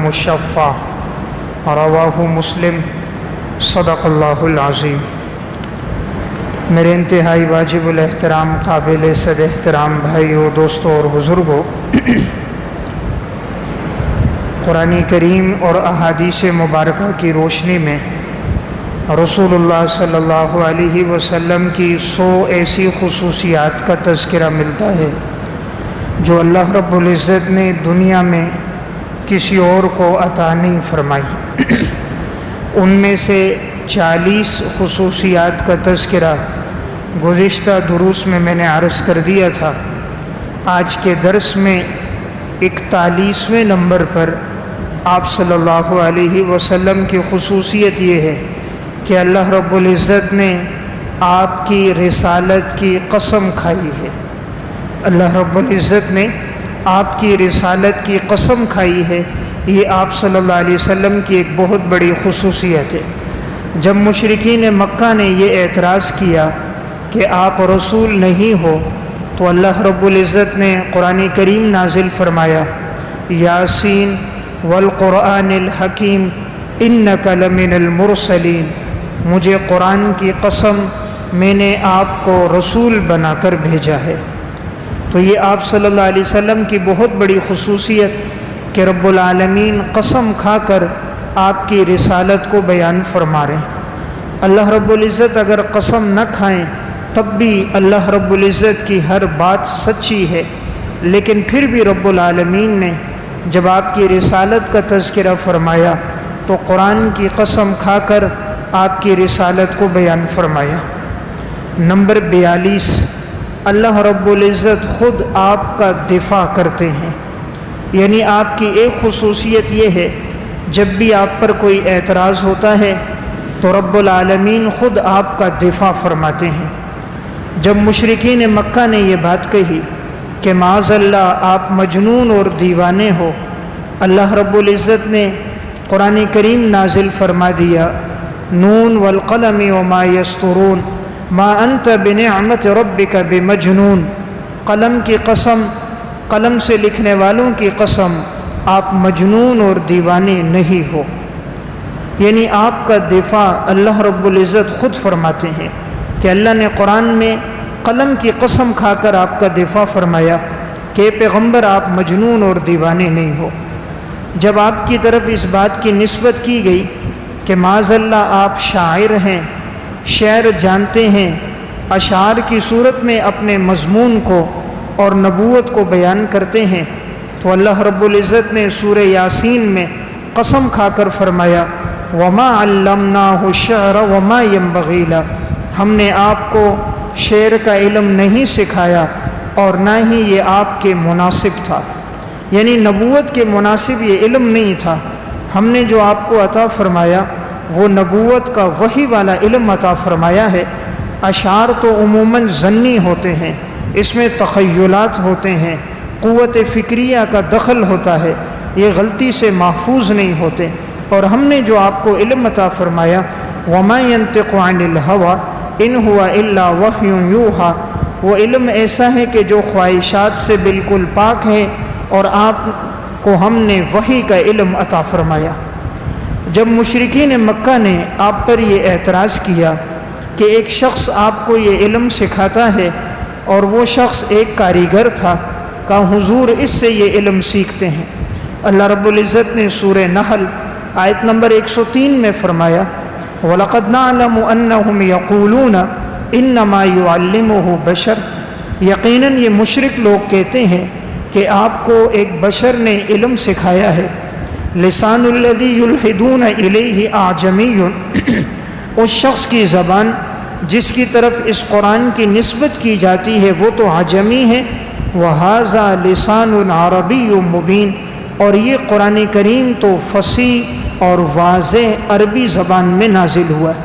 المشفع رواہ مسلم صدق اللہ العظیم۔ میرے انتہائی واجب الاحترام قابل صد احترام بھائیوں، دوستوں اور بزرگوں، قرآن کریم اور احادیث مبارکہ کی روشنی میں رسول اللہ صلی اللہ علیہ وسلم کی 100 ایسی خصوصیات کا تذکرہ ملتا ہے جو اللہ رب العزت نے دنیا میں کسی اور کو عطا نہیں فرمائی۔ ان میں سے 40 خصوصیات کا تذکرہ گزشتہ دروس میں نے عرض کر دیا تھا۔ آج کے درس میں 41ویں نمبر پر آپ صلی اللہ علیہ وسلم کی خصوصیت یہ ہے کہ اللہ رب العزت نے آپ کی رسالت کی قسم کھائی ہے۔ اللہ رب العزت نے آپ کی رسالت کی قسم کھائی ہے۔ یہ آپ صلی اللہ علیہ وسلم کی ایک بہت بڑی خصوصیت ہے۔ جب مشرکین مکہ نے یہ اعتراض کیا کہ آپ رسول نہیں ہو تو اللہ رب العزت نے قرآن کریم نازل فرمایا، یاسین والقرآن الحکیم انک لمن المرسلین، مجھے قرآن کی قسم میں نے آپ کو رسول بنا کر بھیجا ہے۔ تو یہ آپ صلی اللہ علیہ وسلم کی بہت بڑی خصوصیت کہ رب العالمین قسم کھا کر آپ کی رسالت کو بیان فرما رہے ہیں۔ اللہ رب العزت اگر قسم نہ کھائیں تب بھی اللہ رب العزت کی ہر بات سچی ہے، لیکن پھر بھی رب العالمین نے جب آپ کی رسالت کا تذکرہ فرمایا تو قرآن کی قسم کھا کر آپ کی رسالت کو بیان فرمایا۔ نمبر 42، اللہ رب العزت خود آپ کا دفاع کرتے ہیں۔ یعنی آپ کی ایک خصوصیت یہ ہے، جب بھی آپ پر کوئی اعتراض ہوتا ہے تو رب العالمین خود آپ کا دفاع فرماتے ہیں۔ جب مشرکین مکہ نے یہ بات کہی کہ معاذ اللہ آپ مجنون اور دیوانے ہو، اللہ رب العزت نے قرآن کریم نازل فرما دیا، نون والقلم وما یسطرون ما انت بنعمت ربک بمجنون، قلم کی قسم، قلم سے لکھنے والوں کی قسم، آپ مجنون اور دیوانے نہیں ہو۔ یعنی آپ کا دفاع اللہ رب العزت خود فرماتے ہیں کہ اللہ نے قرآن میں قلم کی قسم کھا کر آپ کا دفاع فرمایا کہ پیغمبر آپ مجنون اور دیوانے نہیں ہو۔ جب آپ کی طرف اس بات کی نسبت کی گئی کہ معاذ اللہ آپ شاعر ہیں، شعر جانتے ہیں، اشعار کی صورت میں اپنے مضمون کو اور نبوت کو بیان کرتے ہیں، تو اللہ رب العزت نے سورہ یاسین میں قسم کھا کر فرمایا، وَمَا عَلَّمْنَاهُ الشَّعْرَ وَمَا يَنبَغِي لَهُ، ہم نے آپ کو شعر کا علم نہیں سکھایا اور نہ ہی یہ آپ کے مناسب تھا۔ یعنی نبوت کے مناسب یہ علم نہیں تھا۔ ہم نے جو آپ کو عطا فرمایا وہ نبوت کا وحی والا علم عطا فرمایا ہے۔ اشعار تو عموماً ظنی ہوتے ہیں، اس میں تخیلات ہوتے ہیں، قوت فکریہ کا دخل ہوتا ہے، یہ غلطی سے محفوظ نہیں ہوتے۔ اور ہم نے جو آپ کو علم عطا فرمایا، وَمَا يَنطِقُ عَنِ الْهَوَىٰ إِنْ هُوَ إِلَّا وَحْيٌ يُوحَىٰ، وہ علم ایسا ہے کہ جو خواہشات سے بالکل پاک ہے، اور آپ کو ہم نے وحی کا علم عطا فرمایا۔ جب مشرکین مکہ نے آپ پر یہ اعتراض کیا کہ ایک شخص آپ کو یہ علم سکھاتا ہے اور وہ شخص ایک کاریگر تھا، کہا حضور اس سے یہ علم سیکھتے ہیں۔ اللہ رب العزت نے سورہ نحل آیت نمبر 103 میں فرمایا، وَلَقَدْ نَعْلَمُ أَنَّهُمْ يَقُولُونَ إِنَّمَا يُعَلِّمُهُ بَشَرٌ، یقیناً یہ مشرک لوگ کہتے ہیں کہ آپ کو ایک بشر نے علم سکھایا ہے۔ لسان الذی یلحدون الیہ اعجمی، اس شخص کی زبان جس کی طرف اس قرآن کی نسبت کی جاتی ہے وہ تو عجمی ہے، وہذا لسان عربی مبین، اور یہ قرآن کریم تو فصیح اور واضح عربی زبان میں نازل ہوا ہے۔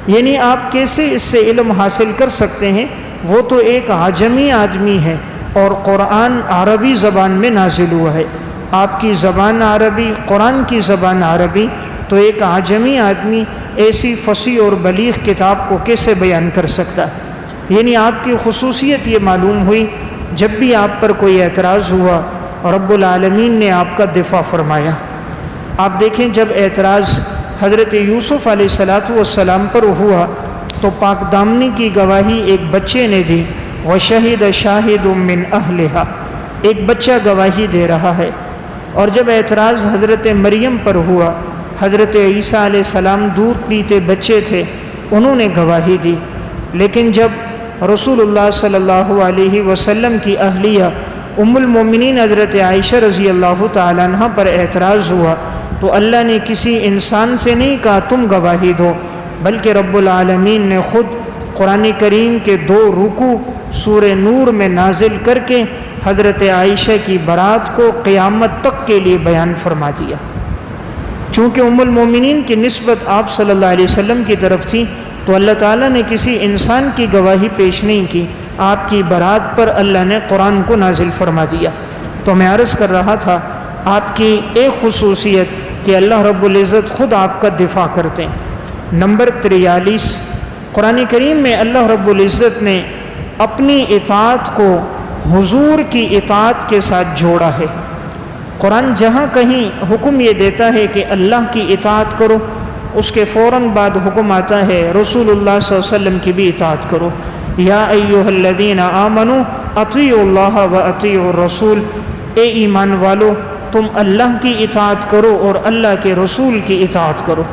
یعنی آپ کیسے اس سے علم حاصل کر سکتے ہیں؟ وہ تو ایک عجمی آدمی ہے اور قرآن عربی زبان میں نازل ہوا ہے۔ آپ کی زبان عربی، قرآن کی زبان عربی، تو ایک عجمی آدمی ایسی فصیح اور بلیغ کتاب کو کیسے بیان کر سکتا ہے؟ یعنی آپ کی خصوصیت یہ معلوم ہوئی، جب بھی آپ پر کوئی اعتراض ہوا رب العالمین نے آپ کا دفاع فرمایا۔ آپ دیکھیں جب اعتراض حضرت یوسف علیہ السلام پر ہوا تو پاک دامنی کی گواہی ایک بچے نے دی، وشہد شاہد من اہلہا، ایک بچہ گواہی دے رہا ہے۔ اور جب اعتراض حضرت مریم پر ہوا، حضرت عیسیٰ علیہ السلام دودھ پیتے بچے تھے، انہوں نے گواہی دی۔ لیکن جب رسول اللہ صلی اللہ علیہ وسلم کی اہلیہ ام المومنین حضرت عائشہ رضی اللہ تعالیٰ عنہ پر اعتراض ہوا تو اللہ نے کسی انسان سے نہیں کہا تم گواہی دو، بلکہ رب العالمین نے خود قرآن کریم کے 2 رکوع سورہ نور میں نازل کر کے حضرت عائشہ کی برات کو قیامت تک کے لیے بیان فرما دیا۔ چونکہ ام المومنین کی نسبت آپ صلی اللہ علیہ وسلم کی طرف تھی تو اللہ تعالیٰ نے کسی انسان کی گواہی پیش نہیں کی، آپ کی برات پر اللہ نے قرآن کو نازل فرما دیا۔ تو میں عرض کر رہا تھا آپ کی ایک خصوصیت کہ اللہ رب العزت خود آپ کا دفاع کرتے ہیں۔ نمبر 43، قرآن کریم میں اللہ رب العزت نے اپنی اطاعت کو حضور کی اطاعت کے ساتھ جوڑا ہے۔ قرآن جہاں کہیں حکم یہ دیتا ہے کہ اللہ کی اطاعت کرو، اس کے فوراً بعد حکم آتا ہے رسول اللہ صلی اللہ علیہ وسلم کی بھی اطاعت کرو۔ یا ایھا الذین آمنوا اطیعوا اللہ و اطیعوا الرسول، اے ایمان والو تم اللہ کی اطاعت کرو اور اللہ کے رسول کی اطاعت کرو۔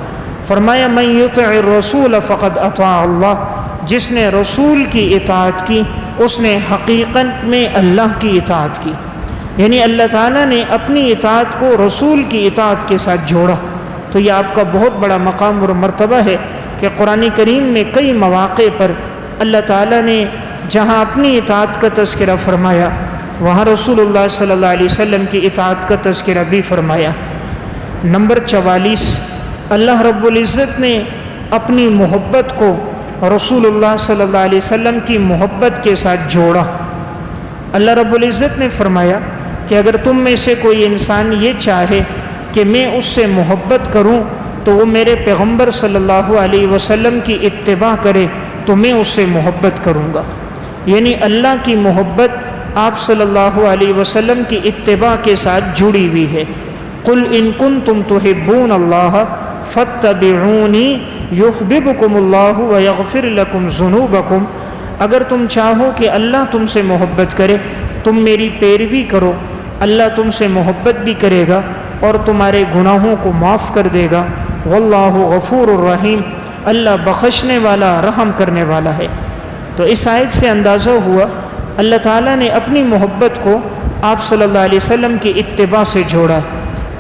فرمایا من یطع الرسول فقد اطاع اللہ، جس نے رسول کی اطاعت کی اس نے حقیقت میں اللہ کی اطاعت کی۔ یعنی اللہ تعالیٰ نے اپنی اطاعت کو رسول کی اطاعت کے ساتھ جوڑا۔ تو یہ آپ کا بہت بڑا مقام اور مرتبہ ہے کہ قرآن کریم میں کئی مواقع پر اللہ تعالیٰ نے جہاں اپنی اطاعت کا تذکرہ فرمایا وہاں رسول اللہ صلی اللہ علیہ وسلم کی اطاعت کا تذکرہ بھی فرمایا۔ نمبر 44، اللہ رب العزت نے اپنی محبت کو رسول اللہ صلی اللہ علیہ وسلم کی محبت کے ساتھ جوڑا۔ اللہ رب العزت نے فرمایا کہ اگر تم میں سے کوئی انسان یہ چاہے کہ میں اس سے محبت کروں تو وہ میرے پیغمبر صلی اللہ علیہ وسلم کی اتباع کرے تو میں اس سے محبت کروں گا۔ یعنی اللہ کی محبت آپ صلی اللہ علیہ وسلم کی اتباع کے ساتھ جڑی ہوئی ہے۔ قل ان کنتم تحبون اللہ فاتبعونی یحببکم اللہ ویغفر لکم ذنوبکم، اگر تم چاہو کہ اللہ تم سے محبت کرے تم میری پیروی کرو، اللہ تم سے محبت بھی کرے گا اور تمہارے گناہوں کو معاف کر دے گا۔ واللہ غفور الرحیم، اللہ بخشنے والا رحم کرنے والا ہے۔ تو اس آیت سے اندازہ ہوا اللہ تعالیٰ نے اپنی محبت کو آپ صلی اللہ علیہ وسلم کی اتباع سے جوڑا۔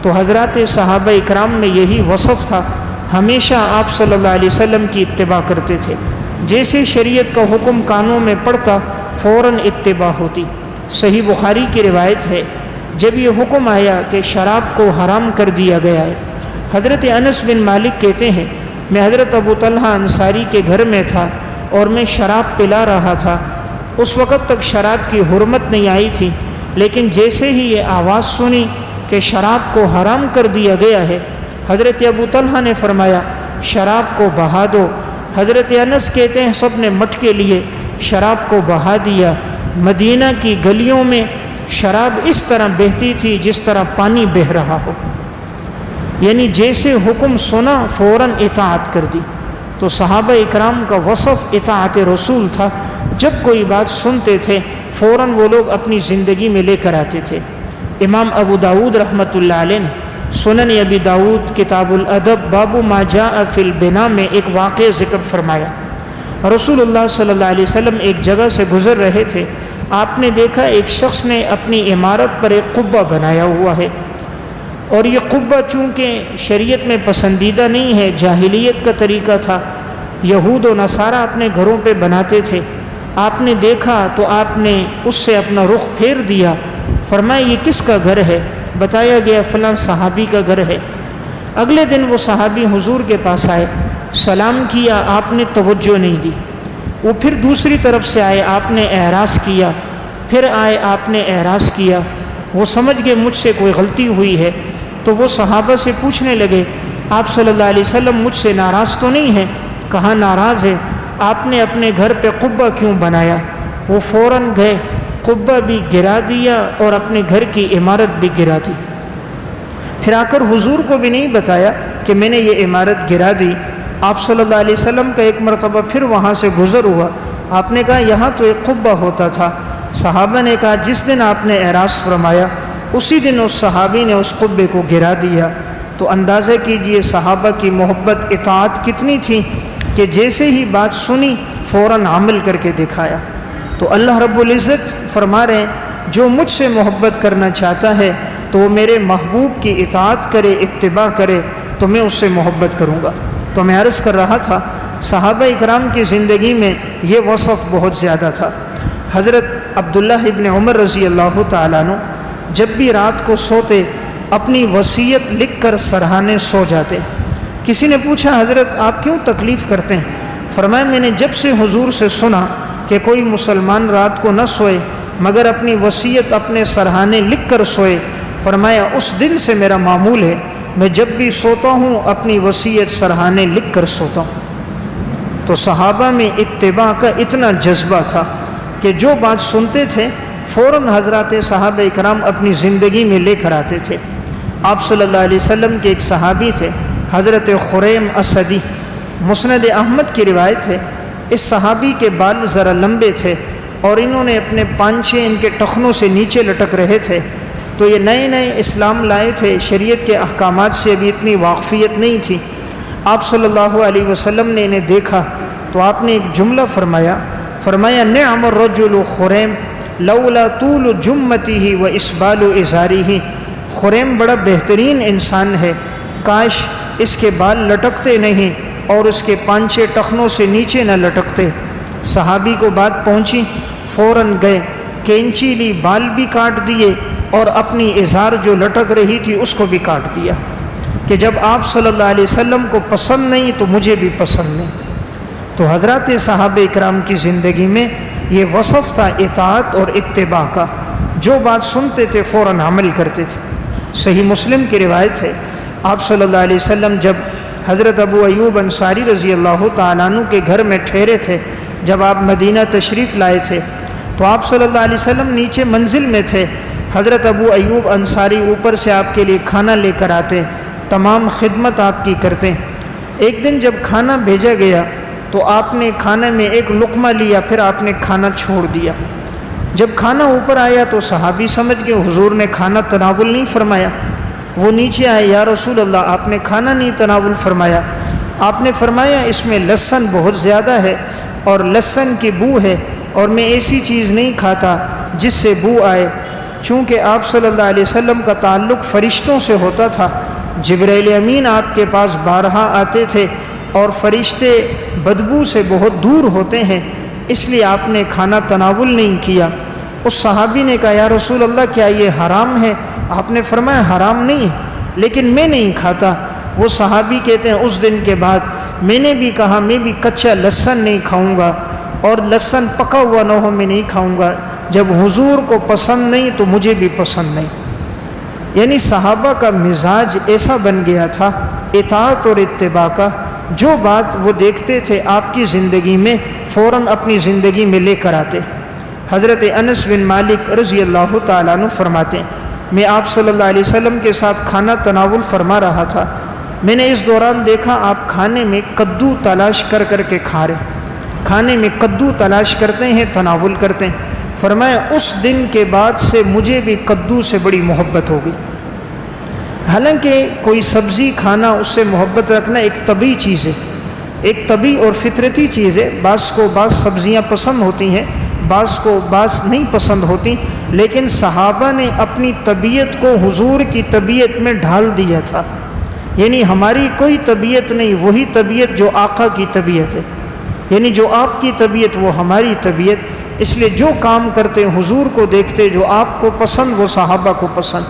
تو حضرات صحابہ اکرام میں یہی وصف تھا، ہمیشہ آپ صلی اللہ علیہ وسلم کی اتباع کرتے تھے۔ جیسے شریعت کا حکم کانوں میں پڑتا فوراً اتباع ہوتی۔ صحیح بخاری کی روایت ہے جب یہ حکم آیا کہ شراب کو حرام کر دیا گیا ہے، حضرت انس بن مالک کہتے ہیں میں حضرت ابو طلحہ انصاری کے گھر میں تھا اور میں شراب پلا رہا تھا۔ اس وقت تک شراب کی حرمت نہیں آئی تھی، لیکن جیسے ہی یہ آواز سنی کہ شراب کو حرام کر دیا گیا ہے، حضرت ابو طلحہ نے فرمایا شراب کو بہا دو۔ حضرت انس کہتے ہیں سب نے مٹکے لیے، شراب کو بہا دیا۔ مدینہ کی گلیوں میں شراب اس طرح بہتی تھی جس طرح پانی بہہ رہا ہو، یعنی جیسے حکم سنا فوراً اطاعت کر دی۔ تو صحابہ اکرام کا وصف اطاعت رسول تھا، جب کوئی بات سنتے تھے فوراً وہ لوگ اپنی زندگی میں لے کر آتے تھے۔ امام ابو داود رحمۃ اللہ علیہ نے سنن ابی داود کتاب الادب باب ما جاء فی البناء میں ایک واقعہ ذکر فرمایا۔ رسول اللہ صلی اللہ علیہ وسلم ایک جگہ سے گزر رہے تھے، آپ نے دیکھا ایک شخص نے اپنی عمارت پر ایک قبہ بنایا ہوا ہے، اور یہ قبہ چونکہ شریعت میں پسندیدہ نہیں ہے، جاہلیت کا طریقہ تھا، یہود و نصارہ اپنے گھروں پہ بناتے تھے۔ آپ نے دیکھا تو آپ نے اس سے اپنا رخ پھیر دیا، فرمایا یہ کس کا گھر ہے؟ بتایا گیا فلاں صحابی کا گھر ہے۔ اگلے دن وہ صحابی حضور کے پاس آئے، سلام کیا، آپ نے توجہ نہیں دی۔ وہ پھر دوسری طرف سے آئے، آپ نے اعراض کیا، پھر آئے، آپ نے اعراض کیا۔ وہ سمجھ گئے مجھ سے کوئی غلطی ہوئی ہے، تو وہ صحابہ سے پوچھنے لگے آپ صلی اللہ علیہ وسلم مجھ سے ناراض تو نہیں ہیں؟ کہا ناراض ہے، آپ نے اپنے گھر پہ قبہ کیوں بنایا؟ وہ فوراً گئے، قبہ بھی گرا دیا اور اپنے گھر کی عمارت بھی گرا دی۔ پھر آ کر حضور کو بھی نہیں بتایا کہ میں نے یہ عمارت گرا دی۔ آپ صلی اللہ علیہ وسلم کا ایک مرتبہ پھر وہاں سے گزر ہوا، آپ نے کہا یہاں تو ایک قبہ ہوتا تھا۔ صحابہ نے کہا جس دن آپ نے اعراض فرمایا اسی دن اس صحابی نے اس قبے کو گرا دیا۔ تو اندازہ کیجئے صحابہ کی محبت اطاعت کتنی تھی کہ جیسے ہی بات سنی فوراً عمل کر کے دکھایا۔ تو اللہ رب العزت فرما رہے ہیں جو مجھ سے محبت کرنا چاہتا ہے تو وہ میرے محبوب کی اطاعت کرے، اتباع کرے، تو میں اس سے محبت کروں گا۔ تو میں عرض کر رہا تھا صحابہ اکرام کی زندگی میں یہ وصف بہت زیادہ تھا۔ حضرت عبداللہ ابن عمر رضی اللہ تعالیٰ عنہ جب بھی رات کو سوتے اپنی وصیت لکھ کر سرہانے سو جاتے۔ کسی نے پوچھا حضرت آپ کیوں تکلیف کرتے ہیں؟ فرمایا میں نے جب سے حضور سے سنا کہ کوئی مسلمان رات کو نہ سوئے مگر اپنی وصیت اپنے سرہانے لکھ کر سوئے، فرمایا اس دن سے میرا معمول ہے میں جب بھی سوتا ہوں اپنی وصیت سرہانے لکھ کر سوتا ہوں۔ تو صحابہ میں اتباع کا اتنا جذبہ تھا کہ جو بات سنتے تھے فوراً حضرات صحابہ اکرام اپنی زندگی میں لے کر آتے تھے۔ آپ صلی اللہ علیہ وسلم کے ایک صحابی تھے حضرت خریم اسدی، مسند احمد کی روایت ہے۔ اس صحابی کے بال ذرا لمبے تھے اور انہوں نے اپنے پانچے ان کے ٹخنوں سے نیچے لٹک رہے تھے۔ تو یہ نئے نئے اسلام لائے تھے، شریعت کے احکامات سے ابھی اتنی واقفیت نہیں تھی۔ آپ صلی اللہ علیہ وسلم نے انہیں دیکھا تو آپ نے ایک جملہ فرمایا نعم الرجل خریم لولا طول جمتہ و اسبال ازارہ۔ خریم بڑا بہترین انسان ہے، کاش اس کے بال لٹکتے نہیں اور اس کے پانچے ٹخنوں سے نیچے نہ لٹکتے۔ صحابی کو بات پہنچی، فوراً گئے، کینچی لی، بال بھی کاٹ دیے اور اپنی ازار جو لٹک رہی تھی اس کو بھی کاٹ دیا کہ جب آپ صلی اللہ علیہ وسلم کو پسند نہیں تو مجھے بھی پسند نہیں۔ تو حضرات صحابہ اکرام کی زندگی میں یہ وصف تھا اطاعت اور اتباع کا، جو بات سنتے تھے فوراً عمل کرتے تھے۔ صحیح مسلم کی روایت ہے آپ صلی اللہ علیہ وسلم جب حضرت ابو ایوب انصاری رضی اللہ تعالیٰ عنہ کے گھر میں ٹھہرے تھے، جب آپ مدینہ تشریف لائے تھے تو آپ صلی اللہ علیہ وسلم نیچے منزل میں تھے، حضرت ابو ایوب انصاری اوپر سے آپ کے لیے کھانا لے کر آتے، تمام خدمت آپ کی کرتے۔ ایک دن جب کھانا بھیجا گیا تو آپ نے کھانے میں ایک لقمہ لیا، پھر آپ نے کھانا چھوڑ دیا۔ جب کھانا اوپر آیا تو صحابی سمجھ کے حضور نے کھانا تناول نہیں فرمایا۔ وہ نیچے آئے، یا رسول اللہ آپ نے کھانا نہیں تناول فرمایا۔ آپ نے فرمایا اس میں لہسن بہت زیادہ ہے اور لہسن کی بو ہے اور میں ایسی چیز نہیں کھاتا جس سے بو آئے۔ چونکہ آپ صلی اللہ علیہ وسلم کا تعلق فرشتوں سے ہوتا تھا، جبرائیل امین آپ کے پاس بارہا آتے تھے اور فرشتے بدبو سے بہت دور ہوتے ہیں، اس لیے آپ نے کھانا تناول نہیں کیا۔ اس صحابی نے کہا یا رسول اللہ کیا یہ حرام ہے؟ آپ نے فرمایا حرام نہیں ہے لیکن میں نہیں کھاتا۔ وہ صحابی کہتے ہیں اس دن کے بعد میں نے بھی کہا میں بھی کچا لہسن نہیں کھاؤں گا اور لہسن پکا ہوا نہ ہو میں نہیں کھاؤں گا، جب حضور کو پسند نہیں تو مجھے بھی پسند نہیں۔ یعنی صحابہ کا مزاج ایسا بن گیا تھا اطاعت اور اتباع کا، جو بات وہ دیکھتے تھے آپ کی زندگی میں فوراً اپنی زندگی میں لے کر آتے۔ حضرت انس بن مالک رضی اللہ تعالیٰ عنہ فرماتے ہیں میں آپ صلی اللہ علیہ وسلم کے ساتھ کھانا تناول فرما رہا تھا، میں نے اس دوران دیکھا آپ کھانے میں کدو تلاش کر کر کے کھا رہے، کھانے میں کدو تلاش کرتے ہیں، تناول کرتے ہیں۔ فرمایا اس دن کے بعد سے مجھے بھی کدو سے بڑی محبت ہو گئی۔ حالانکہ کوئی سبزی کھانا، اس سے محبت رکھنا ایک طبعی چیز ہے، ایک طبعی اور فطرتی چیز ہے۔ بعض کو بعض سبزیاں پسند ہوتی ہیں، بعض کو بعض نہیں پسند ہوتی، لیکن صحابہ نے اپنی طبیعت کو حضور کی طبیعت میں ڈھال دیا تھا۔ یعنی ہماری کوئی طبیعت نہیں، وہی طبیعت جو آقا کی طبیعت ہے، یعنی جو آپ کی طبیعت وہ ہماری طبیعت۔ اس لیے جو کام کرتے حضور کو دیکھتے، جو آپ کو پسند وہ صحابہ کو پسند۔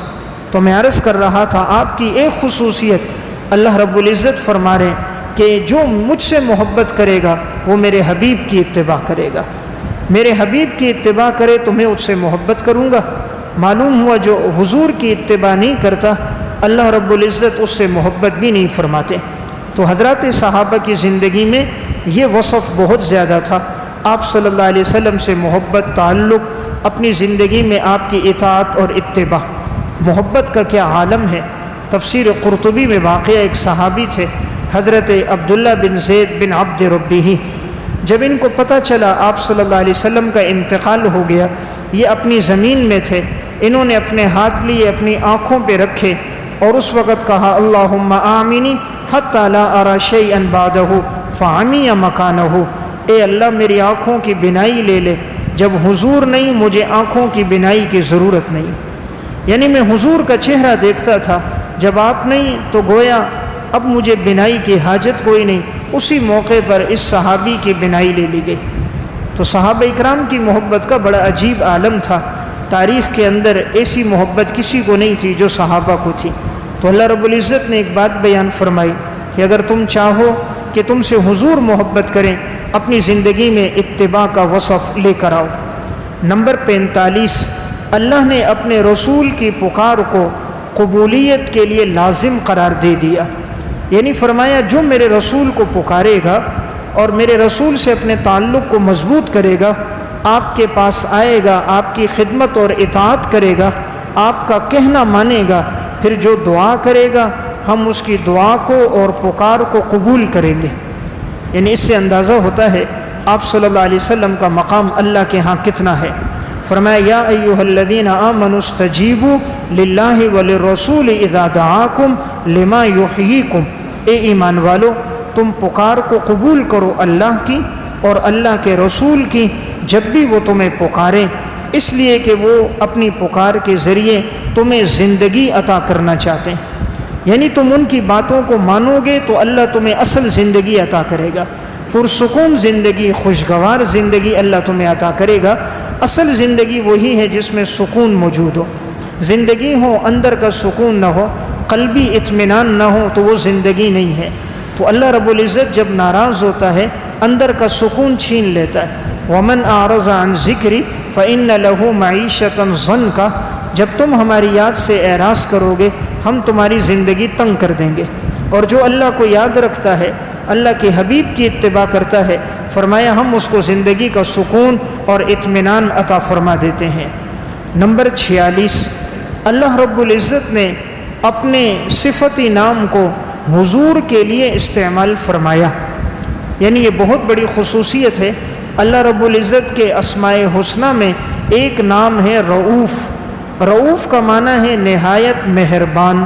تو میں عرض کر رہا تھا آپ کی ایک خصوصیت اللہ رب العزت فرما رہے ہیں کہ جو مجھ سے محبت کرے گا وہ میرے حبیب کی اتباع کرے گا، میرے حبیب کی اتباع کرے تو میں اس سے محبت کروں گا۔ معلوم ہوا جو حضور کی اتباع نہیں کرتا اللہ رب العزت اس سے محبت بھی نہیں فرماتے۔ تو حضرات صحابہ کی زندگی میں یہ وصف بہت زیادہ تھا، آپ صلی اللہ علیہ وسلم سے محبت، تعلق، اپنی زندگی میں آپ کی اطاعت اور اتباع۔ محبت کا کیا عالم ہے، تفسیر قرطبی میں واقعہ ایک صحابی تھے حضرت عبداللہ بن زید بن عبد ربیہ. جب ان کو پتہ چلا آپ صلی اللہ علیہ وسلم کا انتقال ہو گیا، یہ اپنی زمین میں تھے، انہوں نے اپنے ہاتھ لیے اپنی آنکھوں پہ رکھے اور اس وقت کہا اللہم آمینی حتی لا ارى شیئا بعدہ فعمی مکانہ. اے اللہ میری آنکھوں کی بینائی لے لے، جب حضور نہیں مجھے آنکھوں کی بینائی کی ضرورت نہیں. یعنی میں حضور کا چہرہ دیکھتا تھا، جب آپ نہیں تو گویا اب مجھے بینائی کی حاجت کوئی نہیں. اسی موقع پر اس صحابی کی بینائی لے لی گئی. تو صحابہ اکرام کی محبت کا بڑا عجیب عالم تھا. تاریخ کے اندر ایسی محبت کسی کو نہیں تھی جو صحابہ کو تھی. تو اللہ رب العزت نے ایک بات بیان فرمائی کہ اگر تم چاہو کہ تم سے حضور محبت کریں، اپنی زندگی میں اتباع کا وصف لے کر آؤ. نمبر 45، اللہ نے اپنے رسول کی پکار کو قبولیت کے لیے لازم قرار دے دیا. یعنی فرمایا جو میرے رسول کو پکارے گا اور میرے رسول سے اپنے تعلق کو مضبوط کرے گا، آپ کے پاس آئے گا، آپ کی خدمت اور اطاعت کرے گا، آپ کا کہنا مانے گا، پھر جو دعا کرے گا ہم اس کی دعا کو اور پکار کو قبول کریں گے. یعنی اس سے اندازہ ہوتا ہے آپ صلی اللہ علیہ وسلم کا مقام اللہ کے ہاں کتنا ہے. فرمایا یا ایھا الذین آمنوا استجیبوا للہ وللرسول اذا دعاکم لما یحییکم. اے ایمان والو، تم پکار کو قبول کرو اللہ کی اور اللہ کے رسول کی جب بھی وہ تمہیں پکاریں، اس لیے کہ وہ اپنی پکار کے ذریعے تمہیں زندگی عطا کرنا چاہتے ہیں. یعنی تم ان کی باتوں کو مانو گے تو اللہ تمہیں اصل زندگی عطا کرے گا، پرسکون زندگی، خوشگوار زندگی اللہ تمہیں عطا کرے گا. اصل زندگی وہی ہے جس میں سکون موجود ہو. زندگی ہو اندر کا سکون نہ ہو، قلبی اطمینان نہ ہو تو وہ زندگی نہیں ہے. تو اللہ رب العزت جب ناراض ہوتا ہے اندر کا سکون چھین لیتا ہے. وَمَنْ أَعْرَضَ عَنْ ذِكْرِي فَإِنَّ لَهُ مَعِيشَةً ضَنْكَ. جب تم ہماری یاد سے اعراض کرو گے ہم تمہاری زندگی تنگ کر دیں گے. اور جو اللہ کو یاد رکھتا ہے، اللہ کے حبیب کی اتباع کرتا ہے، فرمایا ہم اس کو زندگی کا سکون اور اطمینان عطا فرما دیتے ہیں. نمبر 46، اللہ رب العزت نے اپنے صفتی نام کو حضور کے لیے استعمال فرمایا. یعنی یہ بہت بڑی خصوصیت ہے. اللہ رب العزت کے اسماء حسنہ میں ایک نام ہے رؤوف. رؤوف کا معنی ہے نہایت مہربان،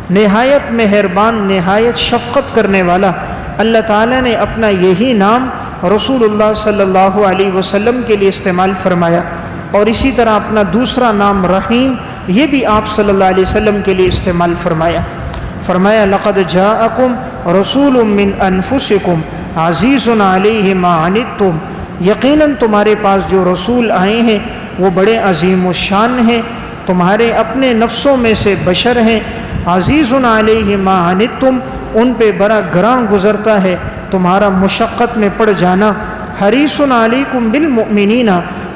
نہایت مہربان، نہایت شفقت کرنے والا. اللہ تعالیٰ نے اپنا یہی نام رسول اللہ صلی اللہ علیہ وسلم کے لیے استعمال فرمایا. اور اسی طرح اپنا دوسرا نام رحیم، یہ بھی آپ صلی اللہ علیہ وسلم کے لیے استعمال فرمایا. فرمایا لقد جاءکم رسول من انفسکم عزیز علیہ ما عنتم. یقیناً تمہارے پاس جو رسول آئے ہیں وہ بڑے عظیم الشان ہیں، تمہارے اپنے نفسوں میں سے بشر ہیں. عزیز علیہ ما عنتم، ان پہ بڑا گراں گزرتا ہے تمہارا مشقت میں پڑ جانا. حریص علیکم بالمؤمنین،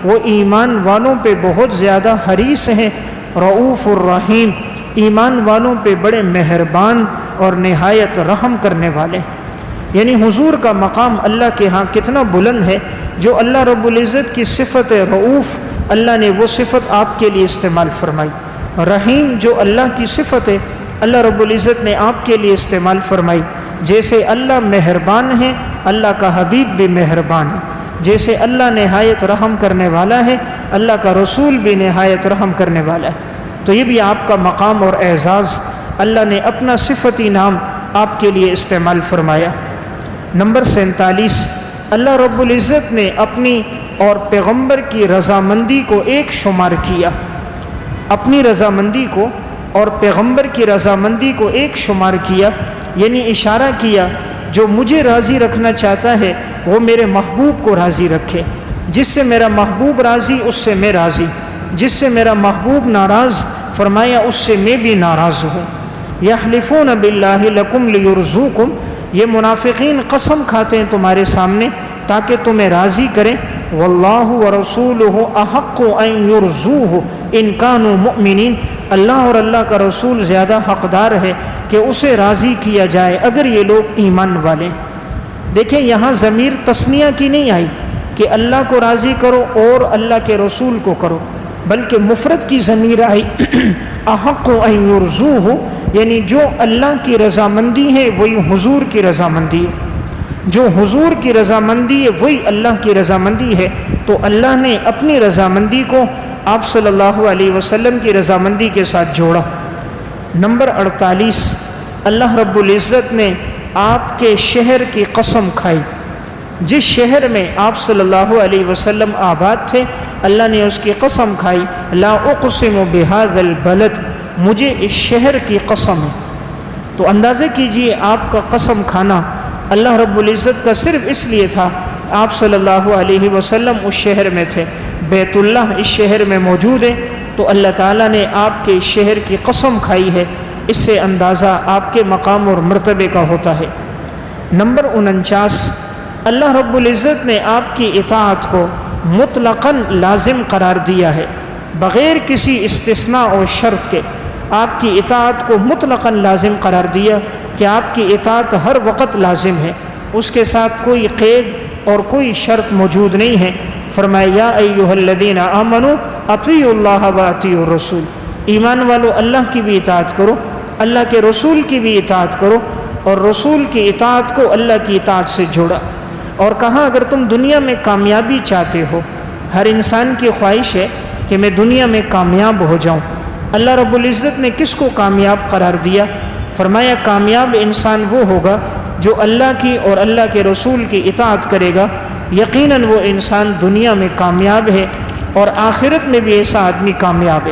وہ ایمان والوں پہ بہت زیادہ حریص ہیں. رؤوف الرحیم، ایمان والوں پہ بڑے مہربان اور نہایت رحم کرنے والے. یعنی حضور کا مقام اللہ کے ہاں کتنا بلند ہے. جو اللہ رب العزت کی صفت رؤوف، اللہ نے وہ صفت آپ کے لیے استعمال فرمائی. رحیم جو اللہ کی صفت ہے، اللہ رب العزت نے آپ کے لیے استعمال فرمائی. جیسے اللہ مہربان ہے، اللہ کا حبیب بھی مہربان ہے. جیسے اللہ نہایت رحم کرنے والا ہے، اللہ کا رسول بھی نہایت رحم کرنے والا ہے. تو یہ بھی آپ کا مقام اور اعزاز، اللہ نے اپنا صفتی نام آپ کے لیے استعمال فرمایا. نمبر 47، اللہ رب العزت نے اپنی اور پیغمبر کی رضامندی کو ایک شمار کیا. اپنی رضامندی کو اور پیغمبر کی رضامندی کو ایک شمار کیا. یعنی اشارہ کیا جو مجھے راضی رکھنا چاہتا ہے وہ میرے محبوب کو راضی رکھے. جس سے میرا محبوب راضی اس سے میں راضی، جس سے میرا محبوب ناراض فرمایا اس سے میں بھی ناراض ہوں. یحلفون باللہ لکم لیرضوکم، یہ منافقین قسم کھاتے ہیں تمہارے سامنے تاکہ تمہیں راضی کریں. واللہ ورسولہ احق ان یرضوہ ان کانوا مؤمنین، اللہ اور اللہ کا رسول زیادہ حقدار ہے کہ اسے راضی کیا جائے اگر یہ لوگ ایمان والے. دیکھیں یہاں ضمیر تثنیہ کی نہیں آئی کہ اللہ کو راضی کرو اور اللہ کے رسول کو کرو، بلکہ مفرد کی ضمیر آئی احق ان یرضوہ، یعنی جو اللہ کی رضامندی ہے وہی حضور کی رضامندی ہے، جو حضور کی رضامندی ہے وہی اللہ کی رضامندی ہے۔ تو اللہ نے اپنی رضامندی کو آپ صلی اللہ علیہ وسلم کی رضامندی کے ساتھ جوڑا۔ نمبر 48، اللہ رب العزت نے آپ کے شہر کی قسم کھائی۔ جس شہر میں آپ صلی اللہ علیہ وسلم آباد تھے، اللہ نے اس کی قسم کھائی، لا اقسم بہذا البلد، مجھے اس شہر کی قسم ہے۔ تو اندازہ کیجئے آپ کا قسم کھانا اللہ رب العزت کا صرف اس لیے تھا، آپ صلی اللہ علیہ وسلم اس شہر میں تھے، بیت اللہ اس شہر میں موجود ہے، تو اللہ تعالیٰ نے آپ کے شہر کی قسم کھائی ہے۔ اس سے اندازہ آپ کے مقام اور مرتبے کا ہوتا ہے۔ نمبر 49، اللہ رب العزت نے آپ کی اطاعت کو مطلقاً لازم قرار دیا ہے، بغیر کسی استثناء اور شرط کے آپ کی اطاعت کو مطلقاً لازم قرار دیا کہ آپ کی اطاعت ہر وقت لازم ہے، اس کے ساتھ کوئی قید اور کوئی شرط موجود نہیں ہے۔ فرمایا یا ایھا الذین آمنوا اطیعوا اللہ واطیعوا الرسول، ایمان والو اللہ کی بھی اطاعت کرو، اللہ کے رسول کی بھی اطاعت کرو، اور رسول کی اطاعت کو اللہ کی اطاعت سے جوڑا، اور کہا اگر تم دنیا میں کامیابی چاہتے ہو، ہر انسان کی خواہش ہے کہ میں دنیا میں کامیاب ہو جاؤں۔ اللہ رب العزت نے کس کو کامیاب قرار دیا؟ فرمایا کامیاب انسان وہ ہوگا جو اللہ کی اور اللہ کے رسول کی اطاعت کرے گا، یقیناً وہ انسان دنیا میں کامیاب ہے اور آخرت میں بھی ایسا آدمی کامیاب ہے۔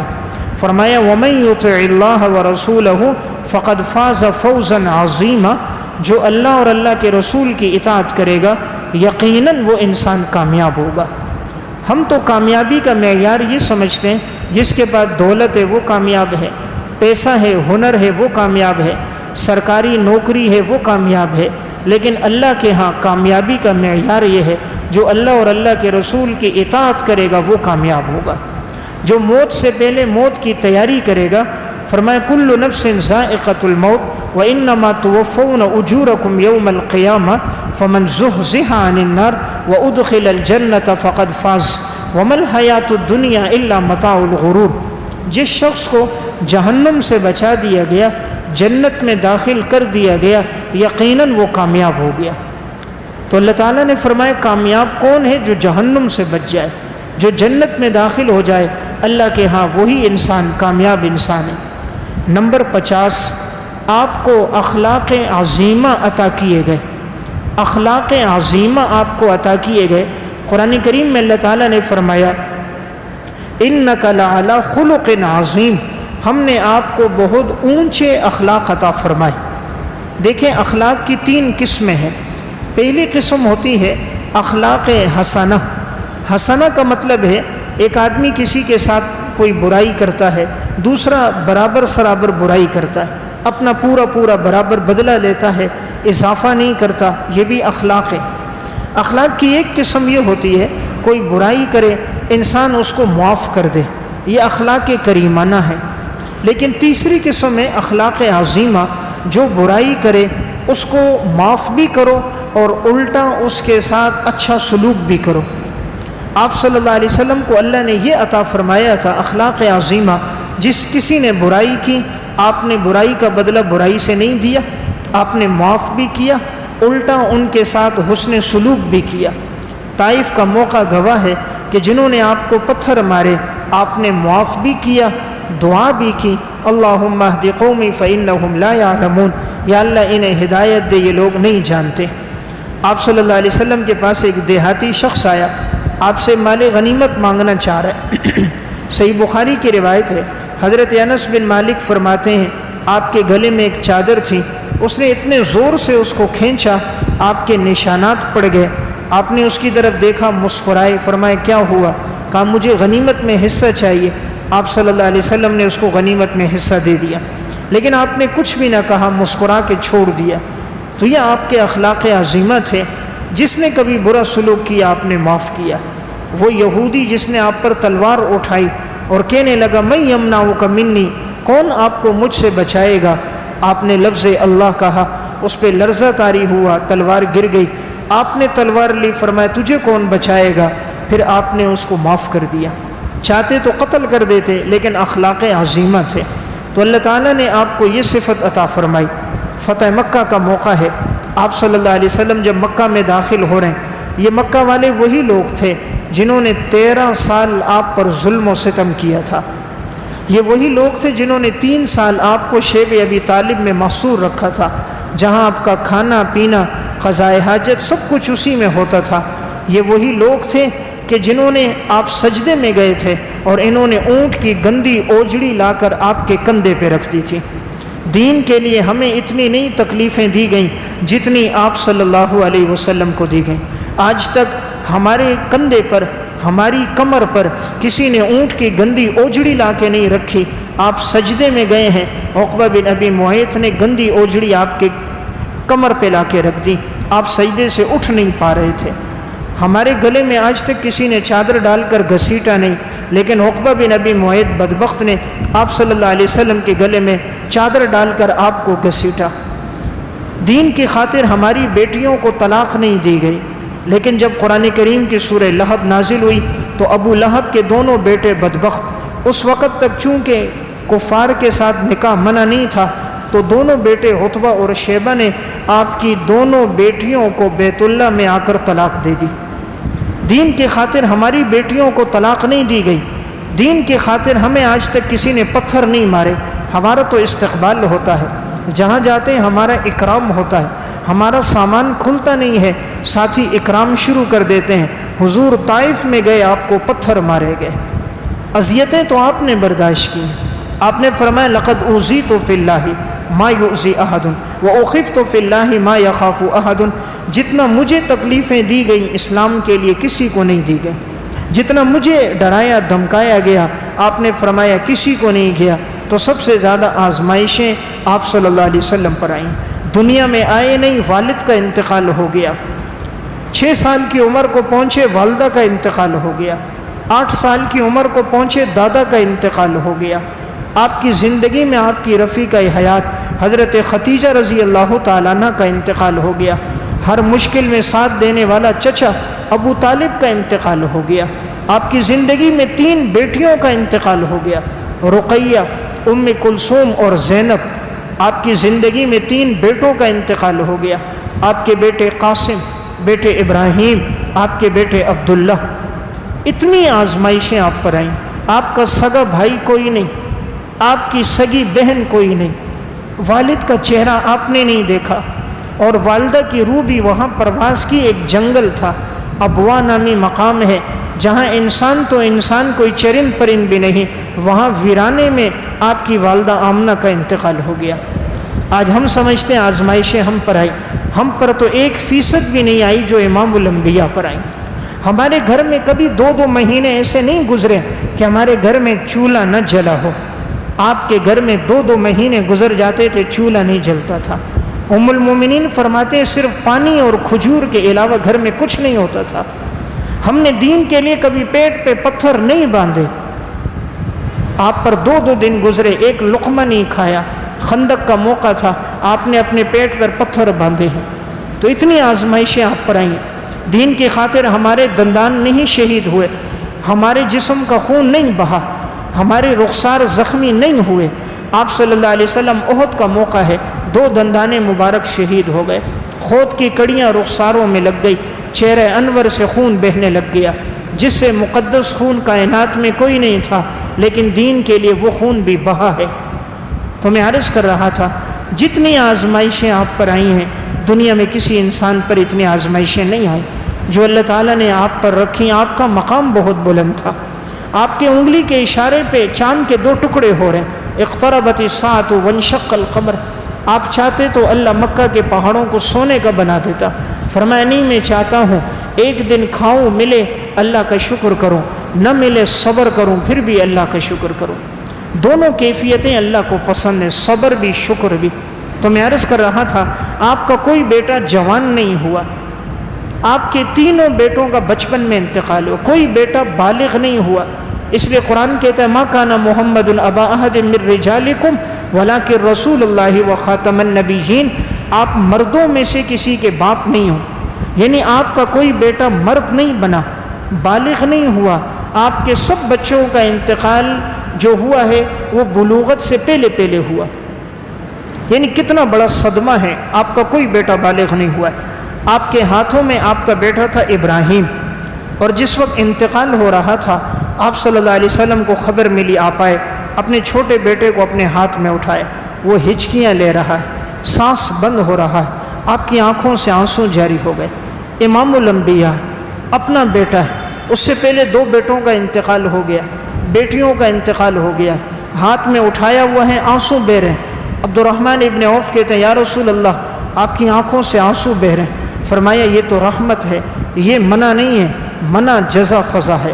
فرمایا وَمَن يُطِعِ اللَّهَ وَرَسُولَهُ فَقَدْ فَازَ فَوْزًا عَظِيمًا، جو اللہ اور اللہ کے رسول کی اطاعت کرے گا یقیناً وہ انسان کامیاب ہوگا۔ ہم تو کامیابی کا معیار یہ سمجھتے ہیں جس کے پاس دولت ہے وہ کامیاب ہے، پیسہ ہے، ہنر ہے، وہ کامیاب ہے، سرکاری نوکری ہے، وہ کامیاب ہے، لیکن اللہ کے ہاں کامیابی کا معیار یہ ہے جو اللہ اور اللہ کے رسول کی اطاعت کرے گا وہ کامیاب ہوگا۔ جو موت سے پہلے موت کی تیاری کرے گا، فرمایا کل نفس ذائقۃ الموت وانما توفون اجورکم یوم القیامہ فمن زحزح عن النار وادخل الجنۃ فقد فاز وما الحیاۃ الدنیا الا متاع الغرور، جس شخص کو جہنم سے بچا دیا گیا، جنت میں داخل کر دیا گیا، یقیناً وہ کامیاب ہو گیا۔ تو اللہ تعالیٰ نے فرمایا کامیاب کون ہے؟ جو جہنم سے بچ جائے، جو جنت میں داخل ہو جائے، اللہ کے ہاں وہی انسان کامیاب انسان ہے۔ نمبر 50، آپ کو اخلاق عظیمہ عطا کیے گئے، اخلاق عظیمہ آپ کو عطا کیے گئے۔ قرآن کریم میں اللہ تعالیٰ نے فرمایا انک لعلی خلق عظیم، ہم نے آپ کو بہت اونچے اخلاق عطا فرمائے۔ دیکھیں اخلاق کی 3 قسمیں ہیں۔ پہلی قسم ہوتی ہے اخلاق حسنہ۔ حسنہ کا مطلب ہے ایک آدمی کسی کے ساتھ کوئی برائی کرتا ہے، دوسرا برابر سرابر برائی کرتا ہے، اپنا پورا برابر بدلہ لیتا ہے، اضافہ نہیں کرتا، یہ بھی اخلاق ہے۔ اخلاق کی ایک قسم یہ ہوتی ہے کوئی برائی کرے انسان اس کو معاف کر دے، یہ اخلاق کریمانہ ہے۔ لیکن تیسری قسم ہے اخلاق عظیمہ، جو برائی کرے اس کو معاف بھی کرو اور الٹا اس کے ساتھ اچھا سلوک بھی کرو۔ آپ صلی اللہ علیہ وسلم کو اللہ نے یہ عطا فرمایا تھا اخلاق عظیمہ، جس کسی نے برائی کی آپ نے برائی کا بدلہ برائی سے نہیں دیا، آپ نے معاف بھی کیا، الٹا ان کے ساتھ حسن سلوک بھی کیا۔ طائف کا موقع گواہ ہے کہ جنہوں نے آپ کو پتھر مارے آپ نے معاف بھی کیا، دعا بھی کی، اللہم اہد قومی فإنہم لا یعلمون، یا اللہ انہیں ہدایت دے یہ لوگ نہیں جانتے۔ آپ صلی اللہ علیہ وسلم کے پاس ایک دیہاتی شخص آیا، آپ سے مال غنیمت مانگنا چاہ رہا ہے۔ صحیح بخاری کی روایت ہے، حضرت انس بن مالک فرماتے ہیں آپ کے گلے میں ایک چادر تھی، اس نے اتنے زور سے اس کو کھینچا آپ کے نشانات پڑ گئے۔ آپ نے اس کی طرف دیکھا، مسکرائے، فرمایا کیا ہوا؟ کہا مجھے غنیمت میں حصہ چاہیے۔ آپ صلی اللہ علیہ وسلم نے اس کو غنیمت میں حصہ دے دیا، لیکن آپ نے کچھ بھی نہ کہا، مسکرا کے چھوڑ دیا۔ تو یہ آپ کے اخلاق عظیمہ تھے۔ جس نے کبھی برا سلوک کیا آپ نے معاف کیا۔ وہ یہودی جس نے آپ پر تلوار اٹھائی اور کہنے لگا من یمنعک منی، کون آپ کو مجھ سے بچائے گا، آپ نے لفظ اللہ کہا، اس پہ لرزہ طاری ہوا، تلوار گر گئی، آپ نے تلوار لی، فرمایا تجھے کون بچائے گا، پھر آپ نے اس کو معاف کر دیا۔ چاہتے تو قتل کر دیتے لیکن اخلاق عظیمہ تھے۔ تو اللہ تعالیٰ نے آپ کو یہ صفت عطا فرمائی۔ فتح مکہ کا موقع ہے، آپ صلی اللہ علیہ وسلم جب مکہ میں داخل ہو رہے ہیں، یہ مکہ والے وہی لوگ تھے جنہوں نے 13 سال آپ پر ظلم و ستم کیا تھا۔ یہ وہی لوگ تھے جنہوں نے 3 سال آپ کو شیب ابی طالب میں محصور رکھا تھا، جہاں آپ کا کھانا پینا، قضائے حاجت سب کچھ اسی میں ہوتا تھا۔ یہ وہی لوگ تھے کہ جنہوں نے آپ سجدے میں گئے تھے اور انہوں نے اونٹ کی گندی اوجڑی لا کر آپ کے کندھے پہ رکھ دی تھی۔ دین کے لیے ہمیں اتنی نہیں تکلیفیں دی گئیں جتنی آپ صلی اللہ علیہ وسلم کو دی گئیں۔ آج تک ہمارے کندھے پر، ہماری کمر پر کسی نے اونٹ کی گندی اوجڑی لا کے نہیں رکھی۔ آپ سجدے میں گئے ہیں، عقبہ بن ابی معیط نے گندی اوجڑی آپ کے کمر پہ لا کے رکھ دی، آپ سجدے سے اٹھ نہیں پا رہے تھے۔ ہمارے گلے میں آج تک کسی نے چادر ڈال کر گھسیٹا نہیں، لیکن عقبہ بن ابی معیط بدبخت نے آپ صلی اللہ علیہ وسلم کے گلے میں چادر ڈال کر آپ کو گھسیٹا۔ دین کی خاطر ہماری بیٹیوں کو طلاق نہیں دی گئی، لیکن جب قرآن کریم کی سورہ لہب نازل ہوئی تو ابو لہب کے دونوں بیٹے بدبخت، اس وقت تک چونکہ کفار کے ساتھ نکاح منع نہیں تھا، تو دونوں بیٹے عتبہ اور شیبہ نے آپ کی دونوں بیٹیوں کو بیت اللہ میں آ کر طلاق دے دی۔ دین کی خاطر ہماری بیٹیوں کو طلاق نہیں دی گئی، دین کی خاطر ہمیں آج تک کسی نے پتھر نہیں مارے۔ ہمارا تو استقبال ہوتا ہے، جہاں جاتے ہیں ہمارا اکرام ہوتا ہے، ہمارا سامان کھلتا نہیں ہے، ساتھی اکرام شروع کر دیتے ہیں۔ حضور طائف میں گئے، آپ کو پتھر مارے گئے، اذیتیں تو آپ نے برداشت کی ہیں۔ آپ نے فرمایا لقد اوذیت فی اللہ ما یؤذی احد واخفت فی اللہ ما یخاف احد، جتنا مجھے تکلیفیں دی گئیں اسلام کے لیے کسی کو نہیں دی گئی، جتنا مجھے ڈرایا دھمکایا گیا آپ نے فرمایا کسی کو نہیں گیا۔ تو سب سے زیادہ آزمائشیں آپ صلی اللہ علیہ وسلم پر آئیں۔ دنیا میں آئے نہیں، والد کا انتقال ہو گیا، 6 سال کی عمر کو پہنچے والدہ کا انتقال ہو گیا، 8 سال کی عمر کو پہنچے دادا کا انتقال ہو گیا۔ آپ کی زندگی میں آپ کی رفیقہ حیات حضرت ختیجہ رضی اللہ تعالیٰ عنہ کا انتقال ہو گیا۔ ہر مشکل میں ساتھ دینے والا چچا ابو طالب کا انتقال ہو گیا۔ آپ کی زندگی میں 3 بیٹیوں کا انتقال ہو گیا، رقیہ، ام کلثوم اور زینب۔ آپ کی زندگی میں 3 بیٹوں کا انتقال ہو گیا، آپ کے بیٹے قاسم، بیٹے ابراہیم، آپ کے بیٹے عبداللہ۔ اتنی آزمائشیں آپ پر آئیں، آپ کا سگا بھائی کوئی نہیں، آپ کی سگی بہن کوئی نہیں، والد کا چہرہ آپ نے نہیں دیکھا، اور والدہ کی روح بھی وہاں پرواز کی۔ ایک جنگل تھا، ابوا نامی مقام ہے، جہاں انسان تو انسان کوئی چرند پرند بھی نہیں، وہاں ویرانے میں آپ کی والدہ آمنہ کا انتقال ہو گیا۔ آج ہم سمجھتے ہیں آزمائشیں ہم پر آئی، ہم پر تو 1% بھی نہیں آئی جو امام الانبیاء پر آئی۔ ہمارے گھر میں کبھی 2 مہینے ایسے نہیں گزرے کہ ہمارے گھر میں چولہا نہ جلا ہو۔ آپ کے گھر میں 2 مہینے گزر جاتے تھے، چولہا نہیں جلتا تھا۔ ام المومنین فرماتے ہیں صرف پانی اور کھجور کے علاوہ گھر میں کچھ نہیں ہوتا تھا۔ ہم نے دین کے لیے کبھی پیٹ پہ پتھر نہیں باندھے۔ آپ پر 2 دن گزرے، ایک لقمہ نہیں کھایا، خندق کا موقع تھا، آپ نے اپنے پیٹ پر پتھر باندھے ہیں۔ تو اتنی آزمائشیں آپ پر آئیں۔ دین کی خاطر ہمارے دندان نہیں شہید ہوئے، ہمارے جسم کا خون نہیں بہا، ہمارے رخسار زخمی نہیں ہوئے۔ آپ صلی اللہ علیہ وسلم احد کا موقع ہے، 2 دندانے مبارک شہید ہو گئے، خود کی کڑیاں رخساروں میں لگ گئی، چہرہ انور سے خون بہنے لگ گیا، جس سے مقدس خون کائنات میں کوئی نہیں تھا، لیکن دین کے لیے وہ خون بھی بہا ہے۔ تو میں عرض کر رہا تھا جتنی آزمائشیں آپ پر آئی ہیں، دنیا میں کسی انسان پر اتنی آزمائشیں نہیں آئی جو اللہ تعالیٰ نے آپ پر رکھی۔ آپ کا مقام بہت بلند تھا، آپ کے انگلی کے اشارے پہ چاند کے 2 ٹکڑے ہو رہے ہیں، اقتربت الساعۃ وانشق القمر۔ آپ چاہتے تو اللہ مکہ کے پہاڑوں کو سونے کا بنا دیتا، فرمایا نہیں، میں چاہتا ہوں ایک دن کھاؤں، ملے اللہ کا شکر کروں، نہ ملے صبر کروں، پھر بھی اللہ کا شکر کروں۔ دونوں کیفیتیں اللہ کو پسند ہیں، صبر بھی شکر بھی۔ تو میں عرض کر رہا تھا آپ کا کوئی بیٹا جوان نہیں ہوا، آپ کے 3 بیٹوں کا بچپن میں انتقال ہوا، کوئی بیٹا بالغ نہیں ہوا۔ اس لیے قرآن کہتا ہے ما کان محمد ابا احد من رجالکم ولکن رسول اللہ وخاتم النبیین۔ آپ مردوں میں سے کسی کے باپ نہیں ہو، یعنی آپ کا کوئی بیٹا مرد نہیں بنا، بالغ نہیں ہوا۔ آپ کے سب بچوں کا انتقال جو ہوا ہے وہ بلوغت سے پہلے پہلے ہوا، یعنی کتنا بڑا صدمہ ہے، آپ کا کوئی بیٹا بالغ نہیں ہوا ہے، آپ کے ہاتھوں میں آپ کا بیٹا تھا ابراہیم، اور جس وقت انتقال ہو رہا تھا آپ صلی اللہ علیہ وسلم کو خبر ملی، آپ آئے، اپنے چھوٹے بیٹے کو اپنے ہاتھ میں اٹھائے، وہ ہچکیاں لے رہا ہے، سانس بند ہو رہا ہے، آپ کی آنکھوں سے آنسو جاری ہو گئے، امام الانبیاء اپنا بیٹا ہے، اس سے پہلے 2 بیٹوں کا انتقال ہو گیا، بیٹیوں کا انتقال ہو گیا، ہاتھ میں اٹھایا ہوا ہے، آنسو بہ رہے ہیں۔ عبد الرحمن ابن عوف کہتے ہیں یا رسول اللہ آپ کی آنکھوں سے آنسو بہ رہے ہیں، فرمایا یہ تو رحمت ہے، یہ منع نہیں ہے، منع جزا فضا ہے،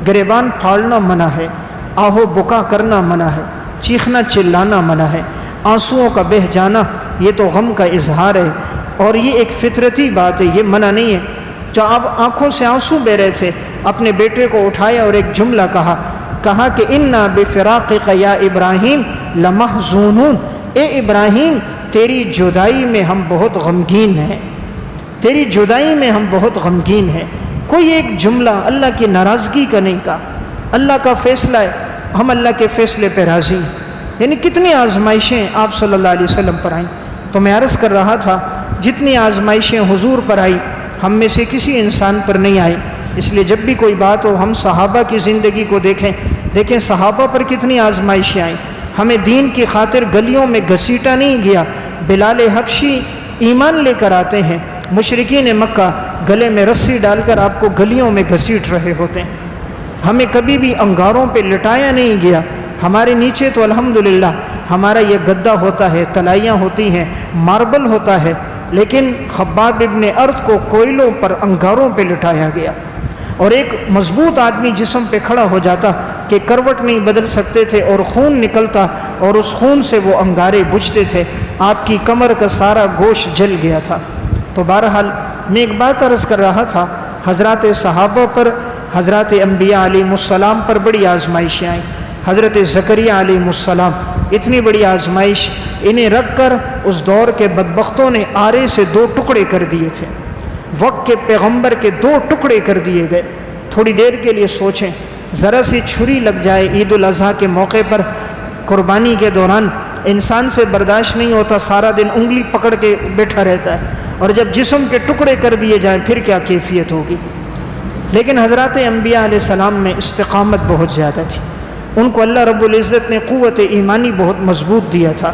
گریبان پھاڑنا منع ہے، آہو بکا کرنا منع ہے، چیخنا چلانا منع ہے، آنسوؤں کا بہہ جانا یہ تو غم کا اظہار ہے، اور یہ ایک فطرتی بات ہے، یہ منع نہیں ہے۔ جو آپ آنکھوں سے آنسو بہ رہے تھے، اپنے بیٹے کو اٹھایا اور ایک جملہ کہا کہ انا بفراقک یا ابراہیم لمحزونون، اے ابراہیم تیری جدائی میں ہم بہت غمگین ہیں، تیری جدائی میں ہم بہت غمگین ہیں۔ کوئی ایک جملہ اللہ کی ناراضگی کا نہیں کہا، اللہ کا فیصلہ ہے، ہم اللہ کے فیصلے پہ راضی ہیں۔ یعنی کتنی آزمائشیں آپ صلی اللہ علیہ وسلم پر آئیں۔ تو میں عرض کر رہا تھا جتنی آزمائشیں حضور پر آئی ہم میں سے کسی انسان پر نہیں آئی، اس لیے جب بھی کوئی بات ہو ہم صحابہ کی زندگی کو دیکھیں صحابہ پر کتنی آزمائشیں آئیں۔ ہمیں دین کی خاطر گلیوں میں گھسیٹا نہیں گیا، بلال حبشی ایمان لے کر آتے ہیں، مشرکین مکہ گلے میں رسی ڈال کر آپ کو گلیوں میں گھسیٹ رہے ہوتے ہیں، ہمیں کبھی بھی انگاروں پہ لٹایا نہیں گیا۔ ہمارے نیچے تو الحمدللہ ہمارا یہ گدا ہوتا ہے، تلائیاں ہوتی ہیں، ماربل ہوتا ہے، لیکن خباب ابن ارد کو کوئلوں پر انگاروں پہ لٹایا گیا، اور ایک مضبوط آدمی جسم پہ کھڑا ہو جاتا کہ کروٹ نہیں بدل سکتے تھے اور خون نکلتا اور اس خون سے وہ انگارے بجھتے تھے، آپ کی کمر کا سارا گوشت جل گیا تھا۔ تو بہرحال میں ایک بات عرض کر رہا تھا، حضرات صحابہ پر، حضرات انبیاء علیہ السلام پر بڑی آزمائشیں آئیں۔ حضرت زکریا علیہ السلام اتنی بڑی آزمائش، انہیں رکھ کر اس دور کے بدبختوں نے آرے سے 2 ٹکڑے کر دیے تھے، وقت کے پیغمبر کے 2 ٹکڑے کر دیے گئے۔ تھوڑی دیر کے لیے سوچیں، ذرا سی چھری لگ جائے عید الاضحیٰ کے موقع پر، قربانی کے دوران انسان سے برداشت نہیں ہوتا، سارا دن انگلی پکڑ کے بیٹھا رہتا ہے، اور جب جسم کے ٹکڑے کر دیے جائیں پھر کیا کیفیت ہوگی۔ لیکن حضرات انبیاء علیہ السلام میں استقامت بہت زیادہ تھی، ان کو اللہ رب العزت نے قوت ایمانی بہت مضبوط دیا تھا۔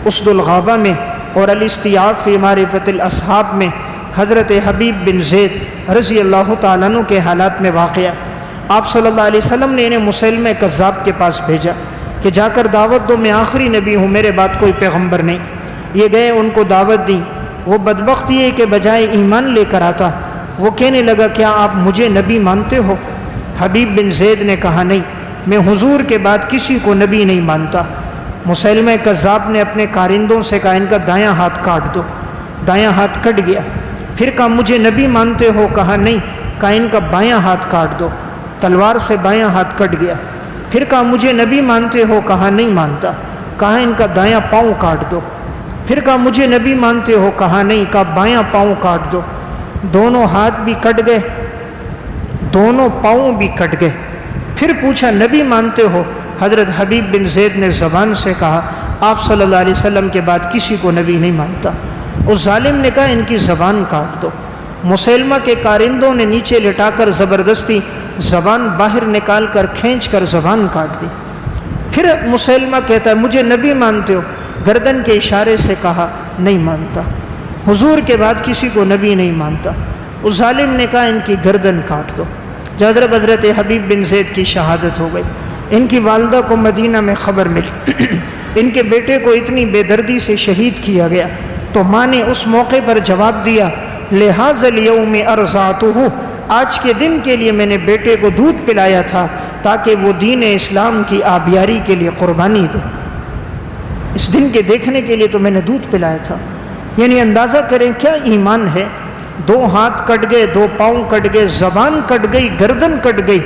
اسد الغابہ میں اور الاستیعاب فی معرفت الاصحاب میں حضرت حبیب بن زید رضی اللہ تعالیٰ عنہ کے حالات میں واقعہ، آپ صلی اللہ علیہ وسلم نے انہیں مسیلمہ کذاب کے پاس بھیجا کہ جا کر دعوت دو، میں آخری نبی ہوں، میرے بعد کوئی پیغمبر نہیں۔ یہ گئے، ان کو دعوت دی، وہ بدبخت یہ کہ بجائے ایمان لے کر آتا وہ کہنے لگا کیا آپ مجھے نبی مانتے ہو؟ حبیب بن زید نے کہا نہیں، میں حضور کے بعد کسی کو نبی نہیں مانتا۔ مسیلمہ کذاب نے اپنے کارندوں سے کہا ان کا دایاں ہاتھ کاٹ دو، دایاں ہاتھ کٹ گیا۔ پھر کہا مجھے نبی مانتے ہو؟ کہا نہیں، کہا ان کا بایاں ہاتھ کاٹ دو، تلوار سے بایاں ہاتھ کٹ گیا۔ پھر کہا مجھے نبی مانتے ہو؟ کہا نہیں مانتا، کہا ان کا دایاں پاؤں کاٹ دو۔ پھر کہا مجھے نبی مانتے ہو؟ کہا نہیں، کہا بایاں پاؤں کاٹ دو۔ دونوں ہاتھ بھی کٹ گئے، دونوں پاؤں بھی کٹ گئے۔ پھر پوچھا نبی مانتے ہو؟ حضرت حبیب بن زید نے زبان سے کہا آپ صلی اللہ علیہ وسلم کے بعد کسی کو نبی نہیں مانتا۔ اس ظالم نے کہا ان کی زبان کاٹ دو۔ مسیلمہ کے کارندوں نے نیچے لٹا کر زبردستی زبان باہر نکال کر کھینچ کر زبان کاٹ دی۔ پھر مسیلمہ کہتا ہے مجھے نبی مانتے ہو؟ گردن کے اشارے سے کہا نہیں مانتا، حضور کے بعد کسی کو نبی نہیں مانتا۔ اس ظالم نے کہا ان کی گردن کاٹ دو۔ حضرت حبیب بن زید کی شہادت ہو گئی۔ ان کی والدہ کو مدینہ میں خبر ملی ان کے بیٹے کو اتنی بے دردی سے شہید کیا گیا، تو ماں نے اس موقع پر جواب دیا لہٰذا الیوم ارضعتہ، آج کے دن کے لیے میں نے بیٹے کو دودھ پلایا تھا تاکہ وہ دین اسلام کی آبیاری کے لیے قربانی دے، اس دن کے دیکھنے کے لیے تو میں نے دودھ پلایا تھا۔ یعنی اندازہ کریں کیا ایمان ہے۔ 2 ہاتھ کٹ گئے، 2 پاؤں کٹ گئے، زبان کٹ گئی، گردن کٹ گئی،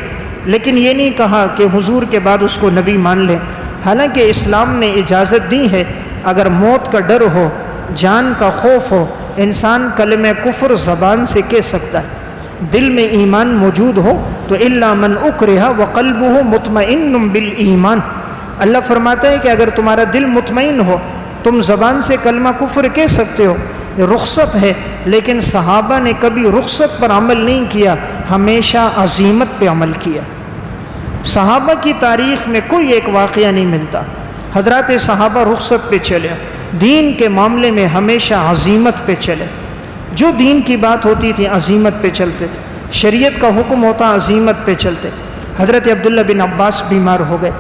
لیکن یہ نہیں کہا کہ حضور کے بعد اس کو نبی مان لیں۔ حالانکہ اسلام نے اجازت دی ہے اگر موت کا ڈر ہو، جان کا خوف ہو، انسان کلمہ کفر زبان سے کہہ سکتا ہے، دل میں ایمان موجود ہو تو الا من اکرہ وقلبہ مطمئن بالایمان، اللہ فرماتا ہے کہ اگر تمہارا دل مطمئن ہو تم زبان سے کلمہ کفر کہہ سکتے ہو، یہ رخصت ہے، لیکن صحابہ نے کبھی رخصت پر عمل نہیں کیا، ہمیشہ عزیمت پہ عمل کیا۔ صحابہ کی تاریخ میں کوئی ایک واقعہ نہیں ملتا حضرات صحابہ رخصت پہ چلے، دین کے معاملے میں ہمیشہ عزیمت پہ چلے، جو دین کی بات ہوتی تھی عزیمت پہ چلتے تھے، شریعت کا حکم ہوتا عزیمت پہ چلتے۔ حضرت عبداللہ بن عباس بیمار ہو گئے،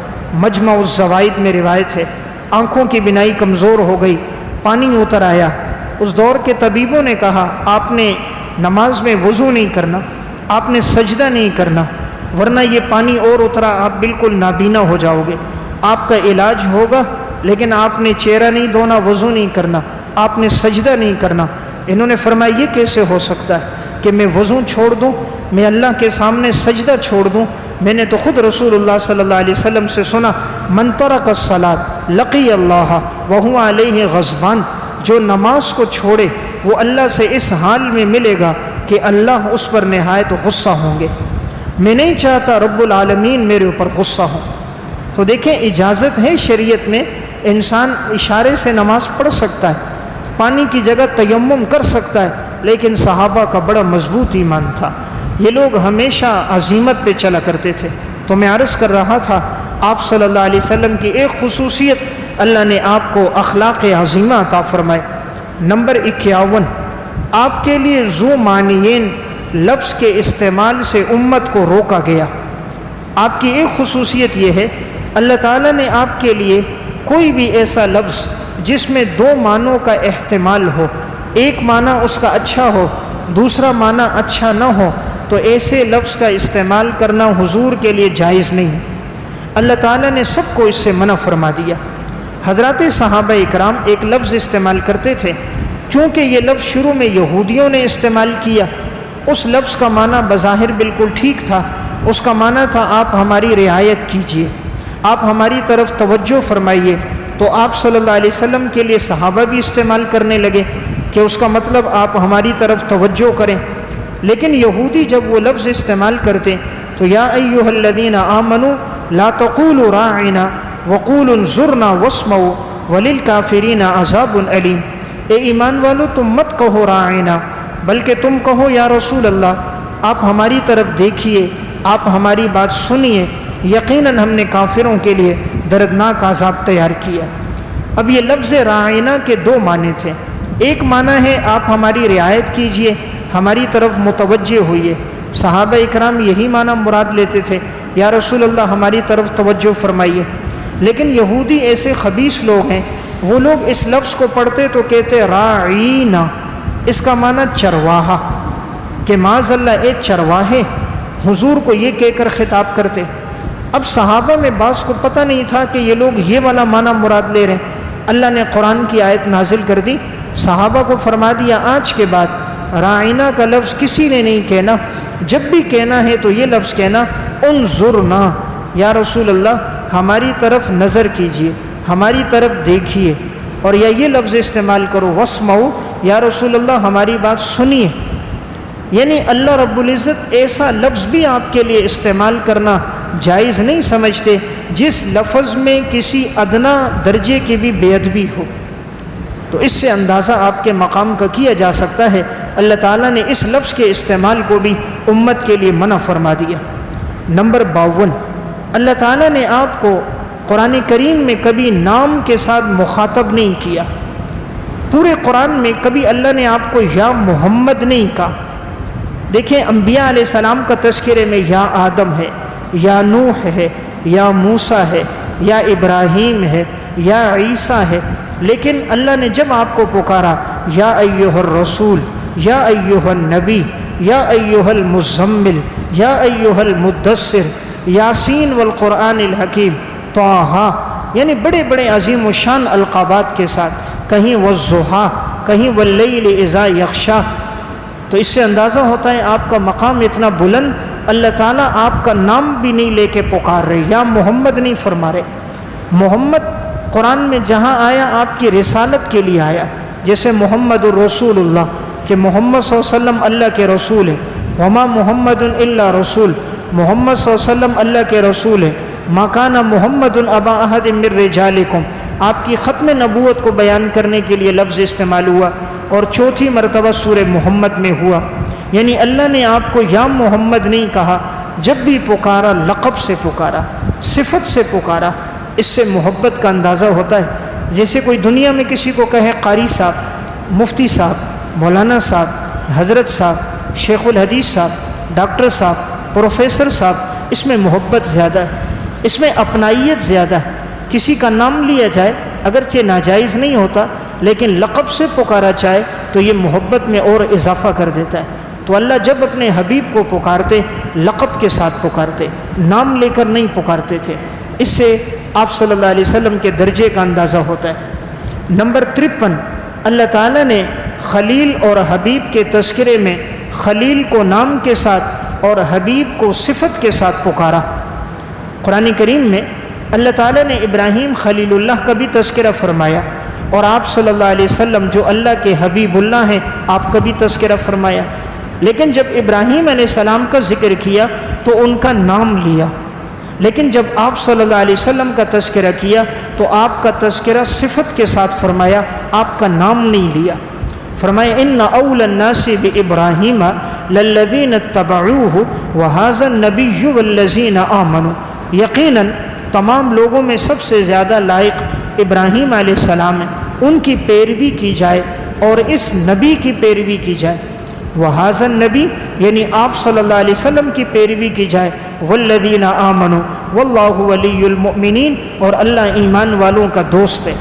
مجمع الزوائد میں روایت ہے، آنکھوں کی بینائی کمزور ہو گئی، پانی اتر آیا۔ اس دور کے طبیبوں نے کہا آپ نے نماز میں وضو نہیں کرنا، آپ نے سجدہ نہیں کرنا، ورنہ یہ پانی اور اترا آپ بالکل نابینا ہو جاؤ گے، آپ کا علاج ہوگا لیکن آپ نے چہرہ نہیں دھونا، وضو نہیں کرنا، آپ نے سجدہ نہیں کرنا۔ انہوں نے فرمایا یہ کیسے ہو سکتا ہے کہ میں وضو چھوڑ دوں، میں اللہ کے سامنے سجدہ چھوڑ دوں؟ میں نے تو خود رسول اللہ صلی اللہ علیہ وسلم سے سنا من ترک الصلاۃ لقی اللہ وہو علیہ غضبان، جو نماز کو چھوڑے وہ اللہ سے اس حال میں ملے گا کہ اللہ اس پر نہایت غصہ ہوں گے۔ میں نہیں چاہتا رب العالمین میرے اوپر غصہ ہوں۔ تو دیکھیں اجازت ہے شریعت میں، انسان اشارے سے نماز پڑھ سکتا ہے، پانی کی جگہ تیمم کر سکتا ہے، لیکن صحابہ کا بڑا مضبوط ایمان تھا، یہ لوگ ہمیشہ عزیمت پہ چلا کرتے تھے۔ تو میں عرض کر رہا تھا آپ صلی اللہ علیہ وسلم کی ایک خصوصیت، اللہ نے آپ کو اخلاق عظیمہ عطا فرمائے۔ نمبر 51، آپ کے لیے ذو معنیین لفظ کے استعمال سے امت کو روکا گیا۔ آپ کی ایک خصوصیت یہ ہے اللہ تعالیٰ نے آپ کے لیے کوئی بھی ایسا لفظ جس میں دو معنوں کا احتمال ہو، ایک معنی اس کا اچھا ہو دوسرا معنی اچھا نہ ہو، تو ایسے لفظ کا استعمال کرنا حضور کے لیے جائز نہیں ہے، اللہ تعالیٰ نے سب کو اس سے منع فرما دیا۔ حضرات صحابہ اکرام ایک لفظ استعمال کرتے تھے، چونکہ یہ لفظ شروع میں یہودیوں نے استعمال کیا، اس لفظ کا معنی بظاہر بالکل ٹھیک تھا، اس کا معنی تھا آپ ہماری رعایت کیجئے، آپ ہماری طرف توجہ فرمائیے، تو آپ صلی اللہ علیہ وسلم کے لیے صحابہ بھی استعمال کرنے لگے کہ اس کا مطلب آپ ہماری طرف توجہ کریں۔ لیکن یہودی جب وہ لفظ استعمال کرتے تو یا ایھا الذین آمنوا لا تقولوا راعنا وقولوا انظرنا واسمعوا وللکافرین عذاب علیم، اے ایمان والو تم مت کہو راعنا، بلکہ تم کہو یا رسول اللہ آپ ہماری طرف دیکھیے، آپ ہماری بات سنیے، یقیناً ہم نے کافروں کے لیے دردناک عذاب تیار کیا۔ اب یہ لفظ راعنا کے دو معنی تھے، ایک معنی ہے آپ ہماری رعایت کیجئے، ہماری طرف متوجہ ہوئیے، صحابہ اکرام یہی معنی مراد لیتے تھے، یا رسول اللہ ہماری طرف توجہ فرمائیے۔ لیکن یہودی ایسے خبیث لوگ ہیں، وہ لوگ اس لفظ کو پڑھتے تو کہتے راعینا، اس کا معنی چرواہا، کہ معاذ اللہ ایک چرواہے حضور کو یہ کہہ کر خطاب کرتے۔ اب صحابہ میں بعض کو پتہ نہیں تھا کہ یہ لوگ یہ والا معنی مراد لے رہے ہیں، اللہ نے قرآن کی آیت نازل کر دی، صحابہ کو فرما دیا آج کے بعد راعینا کا لفظ کسی نے نہیں کہنا، جب بھی کہنا ہے تو یہ لفظ کہنا انظرنا، یا رسول اللہ ہماری طرف نظر کیجئے، ہماری طرف دیکھیے، اور یا یہ لفظ استعمال کرو واسمعوا، یا رسول اللہ ہماری بات سنیے۔ یعنی اللہ رب العزت ایسا لفظ بھی آپ کے لیے استعمال کرنا جائز نہیں سمجھتے جس لفظ میں کسی ادنا درجے کی بھی بے ادبی ہو۔ تو اس سے اندازہ آپ کے مقام کا کیا جا سکتا ہے، اللہ تعالیٰ نے اس لفظ کے استعمال کو بھی امت کے لیے منع فرما دیا۔ نمبر 52، اللہ تعالیٰ نے آپ کو قرآن کریم میں کبھی نام کے ساتھ مخاطب نہیں کیا، پورے قرآن میں کبھی اللہ نے آپ کو یا محمد نہیں کہا۔ دیکھیں انبیاء علیہ السلام کا تذکرے میں یا آدم ہے، یا نوح ہے، یا موسیٰ ہے، یا ابراہیم ہے، یا عیسیٰ ہے، لیکن اللہ نے جب آپ کو پکارا یا ایھا الرسول، یا ایھا النبی، یا ایھا المزمل، یا ایھا المدثر، یاسین والقرآن الحکیم، طٰہٰ، یعنی بڑے بڑے عظیم و شان القابات کے ساتھ، کہیں والضحیٰ، کہیں واللیل اذا یغشیٰ۔ تو اس سے اندازہ ہوتا ہے آپ کا مقام اتنا بلند، اللہ تعالیٰ آپ کا نام بھی نہیں لے کے پکار رہے، یا محمد نہیں فرما رہے۔ محمد قرآن میں جہاں آیا آپ کی رسالت کے لیے آیا، جیسے محمد الرسول اللہ، کہ محمد صلی اللہ علیہ وسلم اللہ کے رسول ہیں، وما محمد الا رسول، محمد صلی اللہ علیہ وسلم اللہ کے رسول ہیں. ما کان محمد ابا احد من رجالکم، آپ کی ختم نبوت کو بیان کرنے کے لیے لفظ استعمال ہوا اور چوتھی مرتبہ سورہ محمد میں ہوا. یعنی اللہ نے آپ کو یا محمد نہیں کہا، جب بھی پکارا لقب سے پکارا، صفت سے پکارا. اس سے محبت کا اندازہ ہوتا ہے. جیسے کوئی دنیا میں کسی کو کہے قاری صاحب، مفتی صاحب، مولانا صاحب، حضرت صاحب، شیخ الحدیث صاحب، ڈاکٹر صاحب، پروفیسر صاحب، اس میں محبت زیادہ ہے، اس میں اپنائیت زیادہ ہے. کسی کا نام لیا جائے اگرچہ ناجائز نہیں ہوتا، لیکن لقب سے پکارا جائے تو یہ محبت میں اور اضافہ کر دیتا ہے. تو اللہ جب اپنے حبیب کو پکارتے لقب کے ساتھ پکارتے، نام لے کر نہیں پکارتے تھے. اس سے آپ صلی اللہ علیہ وسلم کے درجے کا اندازہ ہوتا ہے. نمبر 53، اللہ تعالیٰ نے خلیل اور حبیب کے تذکرے میں خلیل کو نام کے ساتھ اور حبیب کو صفت کے ساتھ پکارا. قرآن کریم میں اللہ تعالیٰ نے ابراہیم خلیل اللہ کا بھی تذکرہ فرمایا، اور آپ صلی اللہ علیہ وسلم جو اللہ کے حبیب اللہ ہیں آپ کا بھی تذکرہ فرمایا. لیکن جب ابراہیم علیہ السلام کا ذکر کیا تو ان کا نام لیا، لیکن جب آپ صلی اللہ علیہ وسلم کا تذکرہ کیا تو آپ کا تذکرہ صفت کے ساتھ فرمایا، آپ کا نام نہیں لیا. فرمایا ان اول الناس بابراہیم للذین اتبعوہ وہذا النبی والذین آمنوا، یقیناً تمام لوگوں میں سب سے زیادہ لائق ابراہیم علیہ السلام ہے، ان کی پیروی کی جائے اور اس نبی کی پیروی کی جائے. وہذا النبی یعنی آپ صلی اللہ علیہ وسلم کی پیروی کی جائے. والذین آمنوا واللہ ولی المؤمنین، اور اللہ ایمان والوں کا دوست ہے.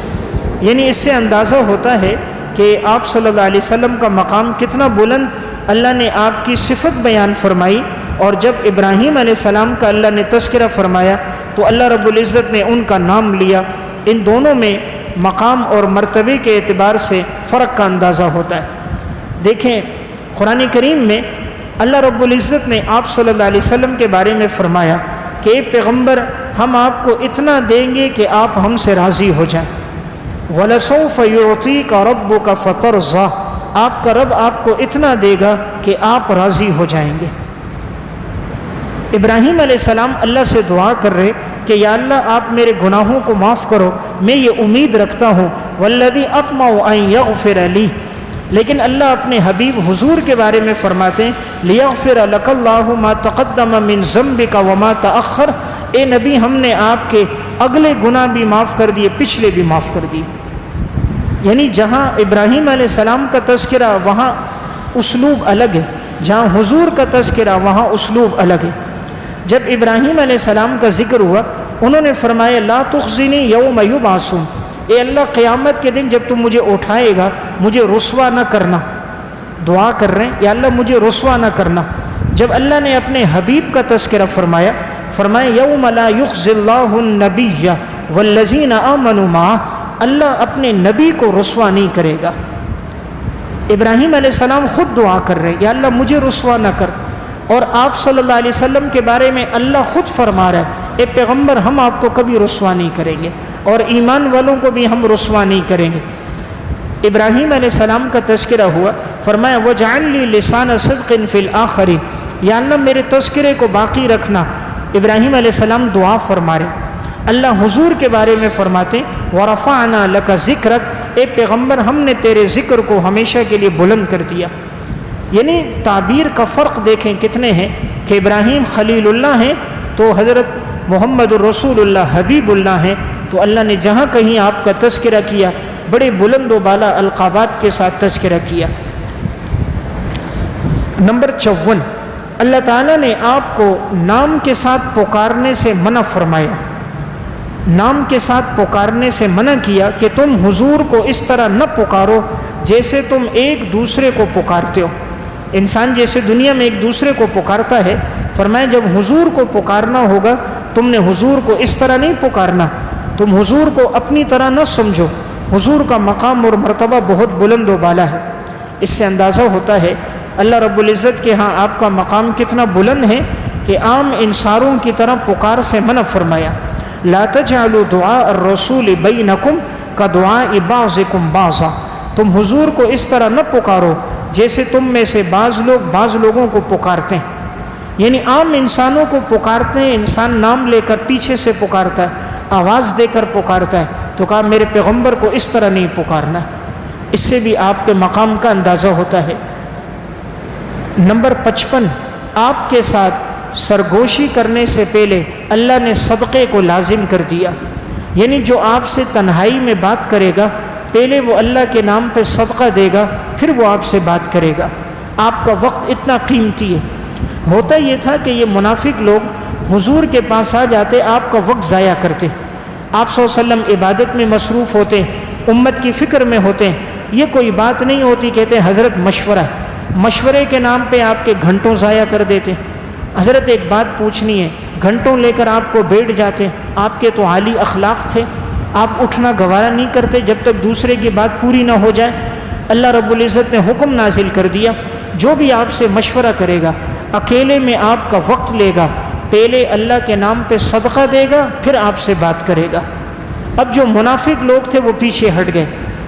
یعنی اس سے اندازہ ہوتا ہے کہ آپ صلی اللہ علیہ وسلم کا مقام کتنا بلند. اللہ نے آپ کی صفت بیان فرمائی، اور جب ابراہیم علیہ السلام کا اللہ نے تذکرہ فرمایا تو اللہ رب العزت نے ان کا نام لیا. ان دونوں میں مقام اور مرتبے کے اعتبار سے فرق کا اندازہ ہوتا ہے. دیکھیں قرآن کریم میں اللہ رب العزت نے آپ صلی اللہ علیہ وسلم کے بارے میں فرمایا کہ اے پیغمبر ہم آپ کو اتنا دیں گے کہ آپ ہم سے راضی ہو جائیں. وَلَسَوْفَ يُعْطِيكَ رَبُّكَ فَتَرْضَىٰ، آپ کا رب آپ کو اتنا دے گا کہ آپ راضی ہو جائیں گے. ابراہیم علیہ السلام اللہ سے دعا کر رہے کہ یا اللہ آپ میرے گناہوں کو معاف کرو، میں یہ امید رکھتا ہوں. وَالَّذِي أَطْمَعُ أَن يَغْفِرَ لِي، لیکن اللہ اپنے حبیب حضور کے بارے میں فرماتے ہیں لِيَغْفِرَ لَكَ اللَّهُ مَا تَقَدَّمَ مِن ذَنبِكَ وَمَا تَأَخَّرَ، اے نبی ہم نے آپ کے اگلے گناہ بھی معاف کر دیے، پچھلے بھی معاف کر دیے. یعنی جہاں ابراہیم علیہ السلام کا تذکرہ وہاں اسلوب الگ ہے، جہاں حضور کا تذکرہ وہاں اسلوب الگ ہے. جب ابراہیم علیہ السلام کا ذکر ہوا انہوں نے فرمایا لا تخزنی یوم یبعثون، اے اللہ قیامت کے دن جب تم مجھے اٹھائے گا مجھے رسوا نہ کرنا. دعا کر رہے ہیں یا اللہ مجھے رسوا نہ کرنا. جب اللہ نے اپنے حبیب کا تذکرہ فرمایا یوم لا یخزی اللہ النبی والذین آمنوا معہ، اللہ اپنے نبی کو رسوا نہیں کرے گا. ابراہیم علیہ السلام خود دعا کر رہے ہیں یا اللہ مجھے رسوا نہ کر، اور آپ صلی اللہ علیہ وسلم کے بارے میں اللہ خود فرما رہا ہے اے پیغمبر ہم آپ کو کبھی رسوا نہیں کریں گے اور ایمان والوں کو بھی ہم رسوا نہیں کریں گے. ابراہیم علیہ السلام کا تذکرہ ہوا، فرمایا وَجَعَلْ لِي لِسَانَ صِدْقٍ فِي الْآخِرِينَ، یا اللہ میرے تذکرے کو باقی رکھنا. ابراہیم علیہ السلام دعا فرما رہے. اللہ حضور کے بارے میں فرماتے وَرَفَعْنَا لَكَ ذِكْرَكَ، اے پیغمبر ہم نے تیرے ذکر کو ہمیشہ کے لیے بلند کر دیا. یعنی تعبیر کا فرق دیکھیں کتنے ہیں کہ ابراہیم خلیل اللہ ہیں تو حضرت محمد الرسول اللہ حبیب اللہ ہیں. تو اللہ نے جہاں کہیں آپ کا تذکرہ کیا بڑے بلند و بالا القابات کے ساتھ تذکرہ کیا. نمبر 54، اللہ تعالیٰ نے آپ کو نام کے ساتھ پکارنے سے منع فرمایا. نام کے ساتھ پکارنے سے منع کیا کہ تم حضور کو اس طرح نہ پکارو جیسے تم ایک دوسرے کو پکارتے ہو. انسان جیسے دنیا میں ایک دوسرے کو پکارتا ہے، فرمایا جب حضور کو پکارنا ہوگا تم نے حضور کو اس طرح نہیں پکارنا، تم حضور کو اپنی طرح نہ سمجھو. حضور کا مقام اور مرتبہ بہت بلند و بالا ہے. اس سے اندازہ ہوتا ہے اللہ رب العزت کے ہاں آپ کا مقام کتنا بلند ہے کہ عام انصاروں کی طرح پکار سے منع فرمایا. لا تجعلوا دعاء الرسول بینکم کدعاء بعضکم بعضا، تم حضور کو اس طرح نہ پکارو جیسے تم میں سے بعض لوگوں کو پکارتے ہیں، یعنی عام انسانوں کو پکارتے ہیں، انسان نام لے کر پیچھے سے پکارتا ہے، آواز دے کر پکارتا ہے، تو کہا میرے پیغمبر کو اس طرح نہیں پکارنا۔ اس سے بھی آپ کے مقام کا اندازہ ہوتا ہے۔ نمبر 55، آپ کے ساتھ سرگوشی کرنے سے پہلے اللہ نے صدقے کو لازم کر دیا، یعنی جو آپ سے تنہائی میں بات کرے گا پہلے وہ اللہ کے نام پہ صدقہ دے گا، پھر وہ آپ سے بات کرے گا۔ آپ کا وقت اتنا قیمتی ہے۔ ہوتا یہ تھا کہ یہ منافق لوگ حضور کے پاس آ جاتے، آپ کا وقت ضائع کرتے، آپ صلی اللہ علیہ وسلم عبادت میں مصروف ہوتے، امت کی فکر میں ہوتے، یہ کوئی بات نہیں ہوتی، کہتے حضرت مشورہ ہے، مشورے کے نام پہ آپ کے گھنٹوں ضائع کر دیتے۔ حضرت ایک بات پوچھنی ہے، گھنٹوں لے کر آپ کو بیٹھ جاتے، آپ کے تو عالی اخلاق تھے، آپ اٹھنا گوارا نہیں کرتے جب تک دوسرے کی بات پوری نہ ہو جائے۔ اللہ رب العزت نے حکم نازل کر دیا، جو بھی آپ سے مشورہ کرے گا، اکیلے میں آپ کا وقت لے گا، پہلے اللہ کے نام پہ صدقہ دے گا، پھر آپ سے بات کرے گا۔ اب جو منافق لوگ تھے وہ پیچھے ہٹ گئے،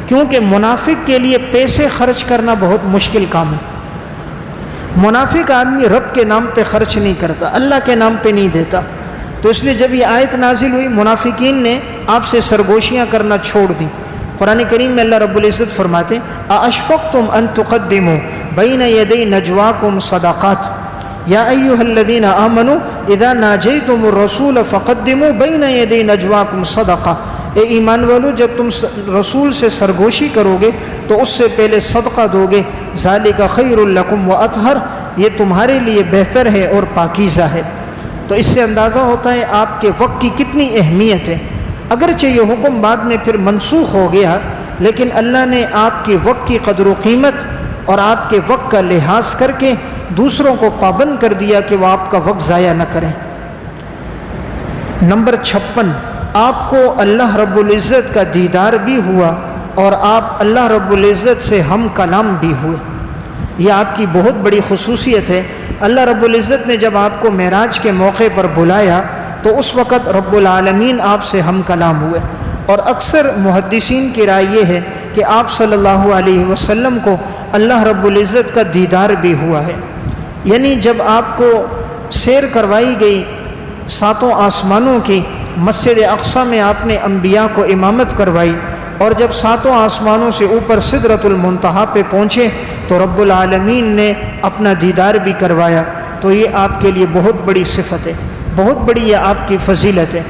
کیونکہ منافق کے لیے پیسے خرچ کرنا بہت مشکل کام ہے۔ منافق آدمی رب کے نام پہ خرچ نہیں کرتا، اللہ کے نام پہ نہیں دیتا۔ تو اس لیے جب یہ آیت نازل ہوئی، منافقین نے آپ سے سرگوشیاں کرنا چھوڑ دی۔ قرآن کریم میں اللہ رب العزت فرماتے اَأَشْفَقْتُمْ أَن تُقَدِّمُوا بَيْنَ يَدَيْ نَجْوَاكُمْ صَدَقَاتٍ یا ایھا الذین آمنوا اذا ناجیتم الرسول فقدموا بین یدی نجواکم صدقہ، اے ایمان والو جب تم رسول سے سرگوشی کرو گے تو اس سے پہلے صدقہ دو گے، ذالک خیر لکم واطہر، یہ تمہارے لیے بہتر ہے اور پاکیزہ ہے۔ تو اس سے اندازہ ہوتا ہے آپ کے وقت کی کتنی اہمیت ہے۔ اگرچہ یہ حکم بعد میں پھر منسوخ ہو گیا، لیکن اللہ نے آپ کے وقت کی قدر و قیمت اور آپ کے وقت کا لحاظ کر کے دوسروں کو پابند کر دیا کہ وہ آپ کا وقت ضائع نہ کریں۔ نمبر 56، آپ کو اللہ رب العزت کا دیدار بھی ہوا اور آپ اللہ رب العزت سے ہم کلام بھی ہوئے۔ یہ آپ کی بہت بڑی خصوصیت ہے۔ اللہ رب العزت نے جب آپ کو معراج کے موقع پر بلایا تو اس وقت رب العالمین آپ سے ہم کلام ہوئے، اور اکثر محدثین کی رائے یہ ہے کہ آپ صلی اللہ علیہ وسلم کو اللہ رب العزت کا دیدار بھی ہوا ہے۔ یعنی جب آپ کو سیر کروائی گئی ساتوں آسمانوں کی، مسجد اقصیٰ میں آپ نے انبیاء کو امامت کروائی، اور جب ساتوں آسمانوں سے اوپر سدرۃ المنتہا پہ پہنچے تو رب العالمین نے اپنا دیدار بھی کروایا۔ تو یہ آپ کے لیے بہت بڑی صفت ہے، بہت بڑی یہ آپ کی فضیلت ہے۔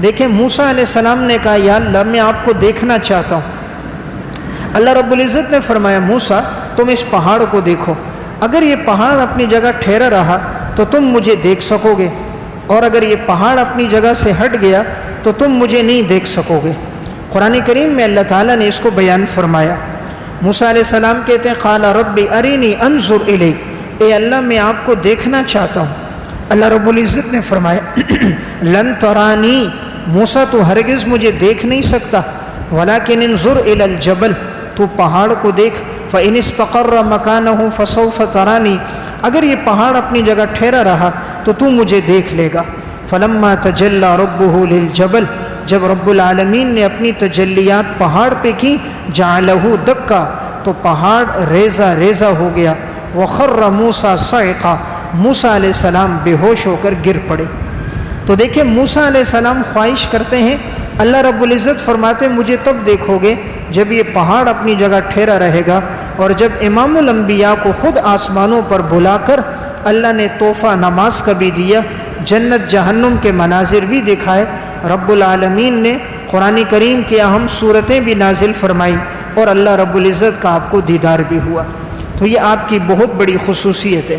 دیکھیں موسیٰ علیہ السلام نے کہا یا اللہ میں آپ کو دیکھنا چاہتا ہوں۔ اللہ رب العزت نے فرمایا موسیٰ تم اس پہاڑ کو دیکھو، اگر یہ پہاڑ اپنی جگہ ٹھہرا رہا تو تم مجھے دیکھ سکو گے، اور اگر یہ پہاڑ اپنی جگہ سے ہٹ گیا تو تم مجھے نہیں دیکھ سکو گے۔ قرآن کریم میں اللہ تعالیٰ نے اس کو بیان فرمایا۔ موسیٰ علیہ السلام کہتے ہیں قال رب ارینی انظر الیک، اے اللہ میں آپ کو دیکھنا چاہتا ہوں۔ اللہ رب العزت نے فرمایا لن ترانی، موسیٰ تو ہرگز مجھے دیکھ نہیں سکتا، ولیکن انظر الی الجبل، تو پہاڑ کو دیکھ، فإن استقر مکانہ فسوف ترانی، اگر یہ پہاڑ اپنی جگہ ٹھہرا رہا تو تو مجھے دیکھ لے گا۔ فلما تجلی ربہ للجبل، جب رب العالمین نے اپنی تجلیات پہاڑ پہ کی، جعلہ دکا، تو پہاڑ ریزہ ریزہ ہو گیا، وخر موسیٰ صعقا، موسیٰ علیہ السلام بے ہوش ہو کر گر پڑے۔ تو دیکھیں موسیٰ علیہ السلام خواہش کرتے ہیں، اللہ رب العزت فرماتے مجھے تب دیکھو گے جب یہ پہاڑ اپنی جگہ ٹھہرا رہے گا، اور جب امام الانبیاء کو خود آسمانوں پر بلا کر اللہ نے تحفہ نماز کا بھی دیا، جنت جہنم کے مناظر بھی دکھائے، رب العالمین نے قرآن کریم کی اہم صورتیں بھی نازل فرمائی، اور اللہ رب العزت کا آپ کو دیدار بھی ہوا۔ تو یہ آپ کی بہت بڑی خصوصیت ہے۔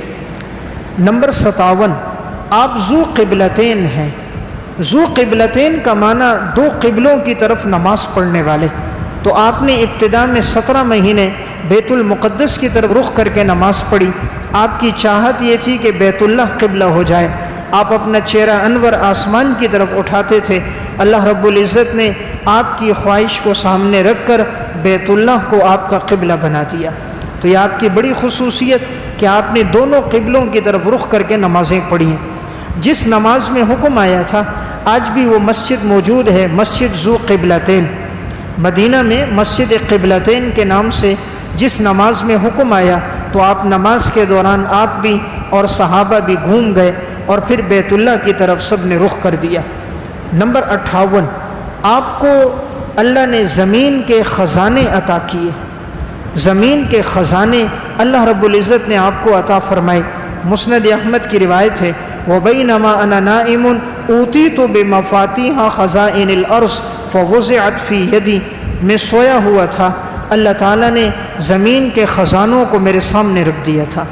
نمبر 57، آپ ذو قبلتین ہیں۔ ذو قبلتین کا معنی دو قبلوں کی طرف نماز پڑھنے والے۔ تو آپ نے ابتدا میں 17 مہینے بیت المقدس کی طرف رخ کر کے نماز پڑھی۔ آپ کی چاہت یہ تھی کہ بیت اللہ قبلہ ہو جائے، آپ اپنا چہرہ انور آسمان کی طرف اٹھاتے تھے۔ اللہ رب العزت نے آپ کی خواہش کو سامنے رکھ کر بیت اللہ کو آپ کا قبلہ بنا دیا۔ تو یہ آپ کی بڑی خصوصیت کہ آپ نے دونوں قبلوں کی طرف رخ کر کے نمازیں پڑھی ہیں۔ جس نماز میں حکم آیا تھا آج بھی وہ مسجد موجود ہے، مسجد ذو قبلتین۔ مدینہ میں مسجد قبلتین کے نام سے جس نماز میں حکم آیا تو آپ نماز کے دوران آپ بھی اور صحابہ بھی گھوم گئے اور پھر بیت اللہ کی طرف سب نے رخ کر دیا۔ نمبر 58، آپ کو اللہ نے زمین کے خزانے عطا کیے، زمین کے خزانے اللہ رب العزت نے آپ کو عطا فرمائے۔ مسند احمد کی روایت ہے، وَبَيْنَمَا أَنَا نَائِمٌ أُوتِيتُ بِمَفَاتِيحَ خَزَائِنِ الْأَرْضِ فَوُضِعَتْ فِي يَدِي، میں سویا ہوا تھا، اللہ تعالیٰ نے زمین کے خزانوں کو میرے سامنے رکھ دیا تھا۔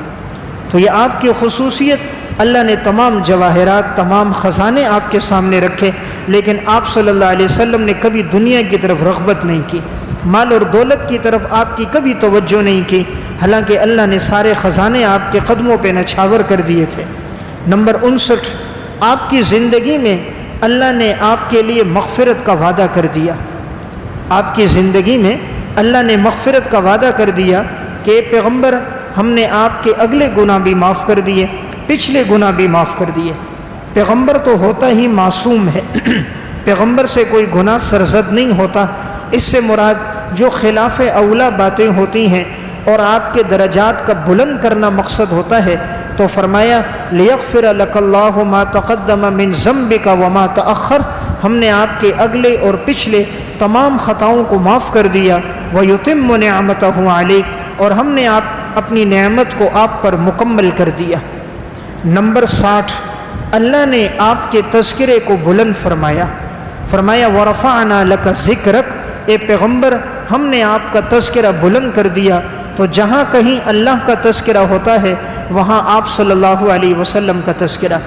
تو یہ آپ کی خصوصیت، اللہ نے تمام جواہرات، تمام خزانے آپ کے سامنے رکھے، لیکن آپ صلی اللہ علیہ وسلم نے کبھی دنیا کی طرف رغبت نہیں کی، مال اور دولت کی طرف آپ کی کبھی توجہ نہیں کی، حالانکہ اللہ نے سارے خزانے آپ کے قدموں پہ نچھاور کر دیے تھے۔ نمبر 59، آپ کی زندگی میں اللہ نے آپ کے لیے مغفرت کا وعدہ کر دیا۔ آپ کی زندگی میں اللہ نے مغفرت کا وعدہ کر دیا کہ پیغمبر ہم نے آپ کے اگلے گناہ بھی معاف کر دیے، پچھلے گناہ بھی معاف کر دیے۔ پیغمبر تو ہوتا ہی معصوم ہے، پیغمبر سے کوئی گناہ سرزد نہیں ہوتا۔ اس سے مراد جو خلاف اولا باتیں ہوتی ہیں اور آپ کے درجات کا بلند کرنا مقصد ہوتا ہے، تو فرمایا لِيَغْفِرَ لَكَ اللَّهُ مَا تَقَدَّمَ مِن ذَنبِكَ وَمَا تَأَخَّرَ، ہم نے آپ کے اگلے اور پچھلے تمام خطاؤں کو معاف کر دیا، وَيُتِمُّ نِعْمَتَهُ عَلَيْكَ، اور ہم نے اپنی نعمت کو آپ پر مکمل کر دیا۔ نمبر 60، اللہ نے آپ کے تذکرے کو بلند فرمایا، فرمایا وَرَفَعْنَا لَكَ ذِكْرَكَ، اے پیغمبر ہم نے آپ کا تذکرہ بلند کر دیا۔ تو جہاں کہیں اللہ کا تذکرہ ہوتا ہے وہاں آپ صلی اللہ علیہ وسلم کا تذکرہ۔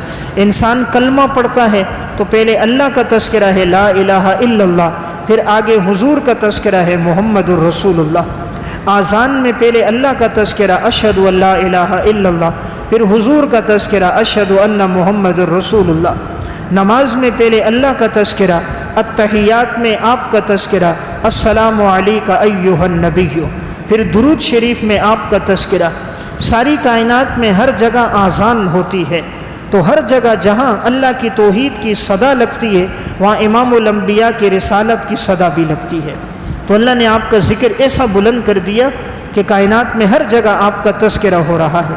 انسان کلمہ پڑھتا ہے تو پہلے اللہ کا تذکرہ ہے لا الہ الا اللہ، پھر آگے حضور کا تذکرہ ہے محمد الرسول اللہ۔ آذان میں پہلے اللہ کا تذکرہ اشہد ان لا الہ الا اللہ، پھر حضور کا تذکرہ اشہد ان محمد الرسول اللہ۔ نماز میں پہلے اللہ کا تذکرہ، التحیات میں آپ کا تذکرہ السلام علیک ایھا النبی، پھر درود شریف میں آپ کا تذکرہ۔ ساری کائنات میں ہر جگہ آذان ہوتی ہے، تو ہر جگہ جہاں اللہ کی توحید کی صدا لگتی ہے وہاں امام الانبیاء کی رسالت کی صدا بھی لگتی ہے۔ تو اللہ نے آپ کا ذکر ایسا بلند کر دیا کہ کائنات میں ہر جگہ آپ کا تذکرہ ہو رہا ہے۔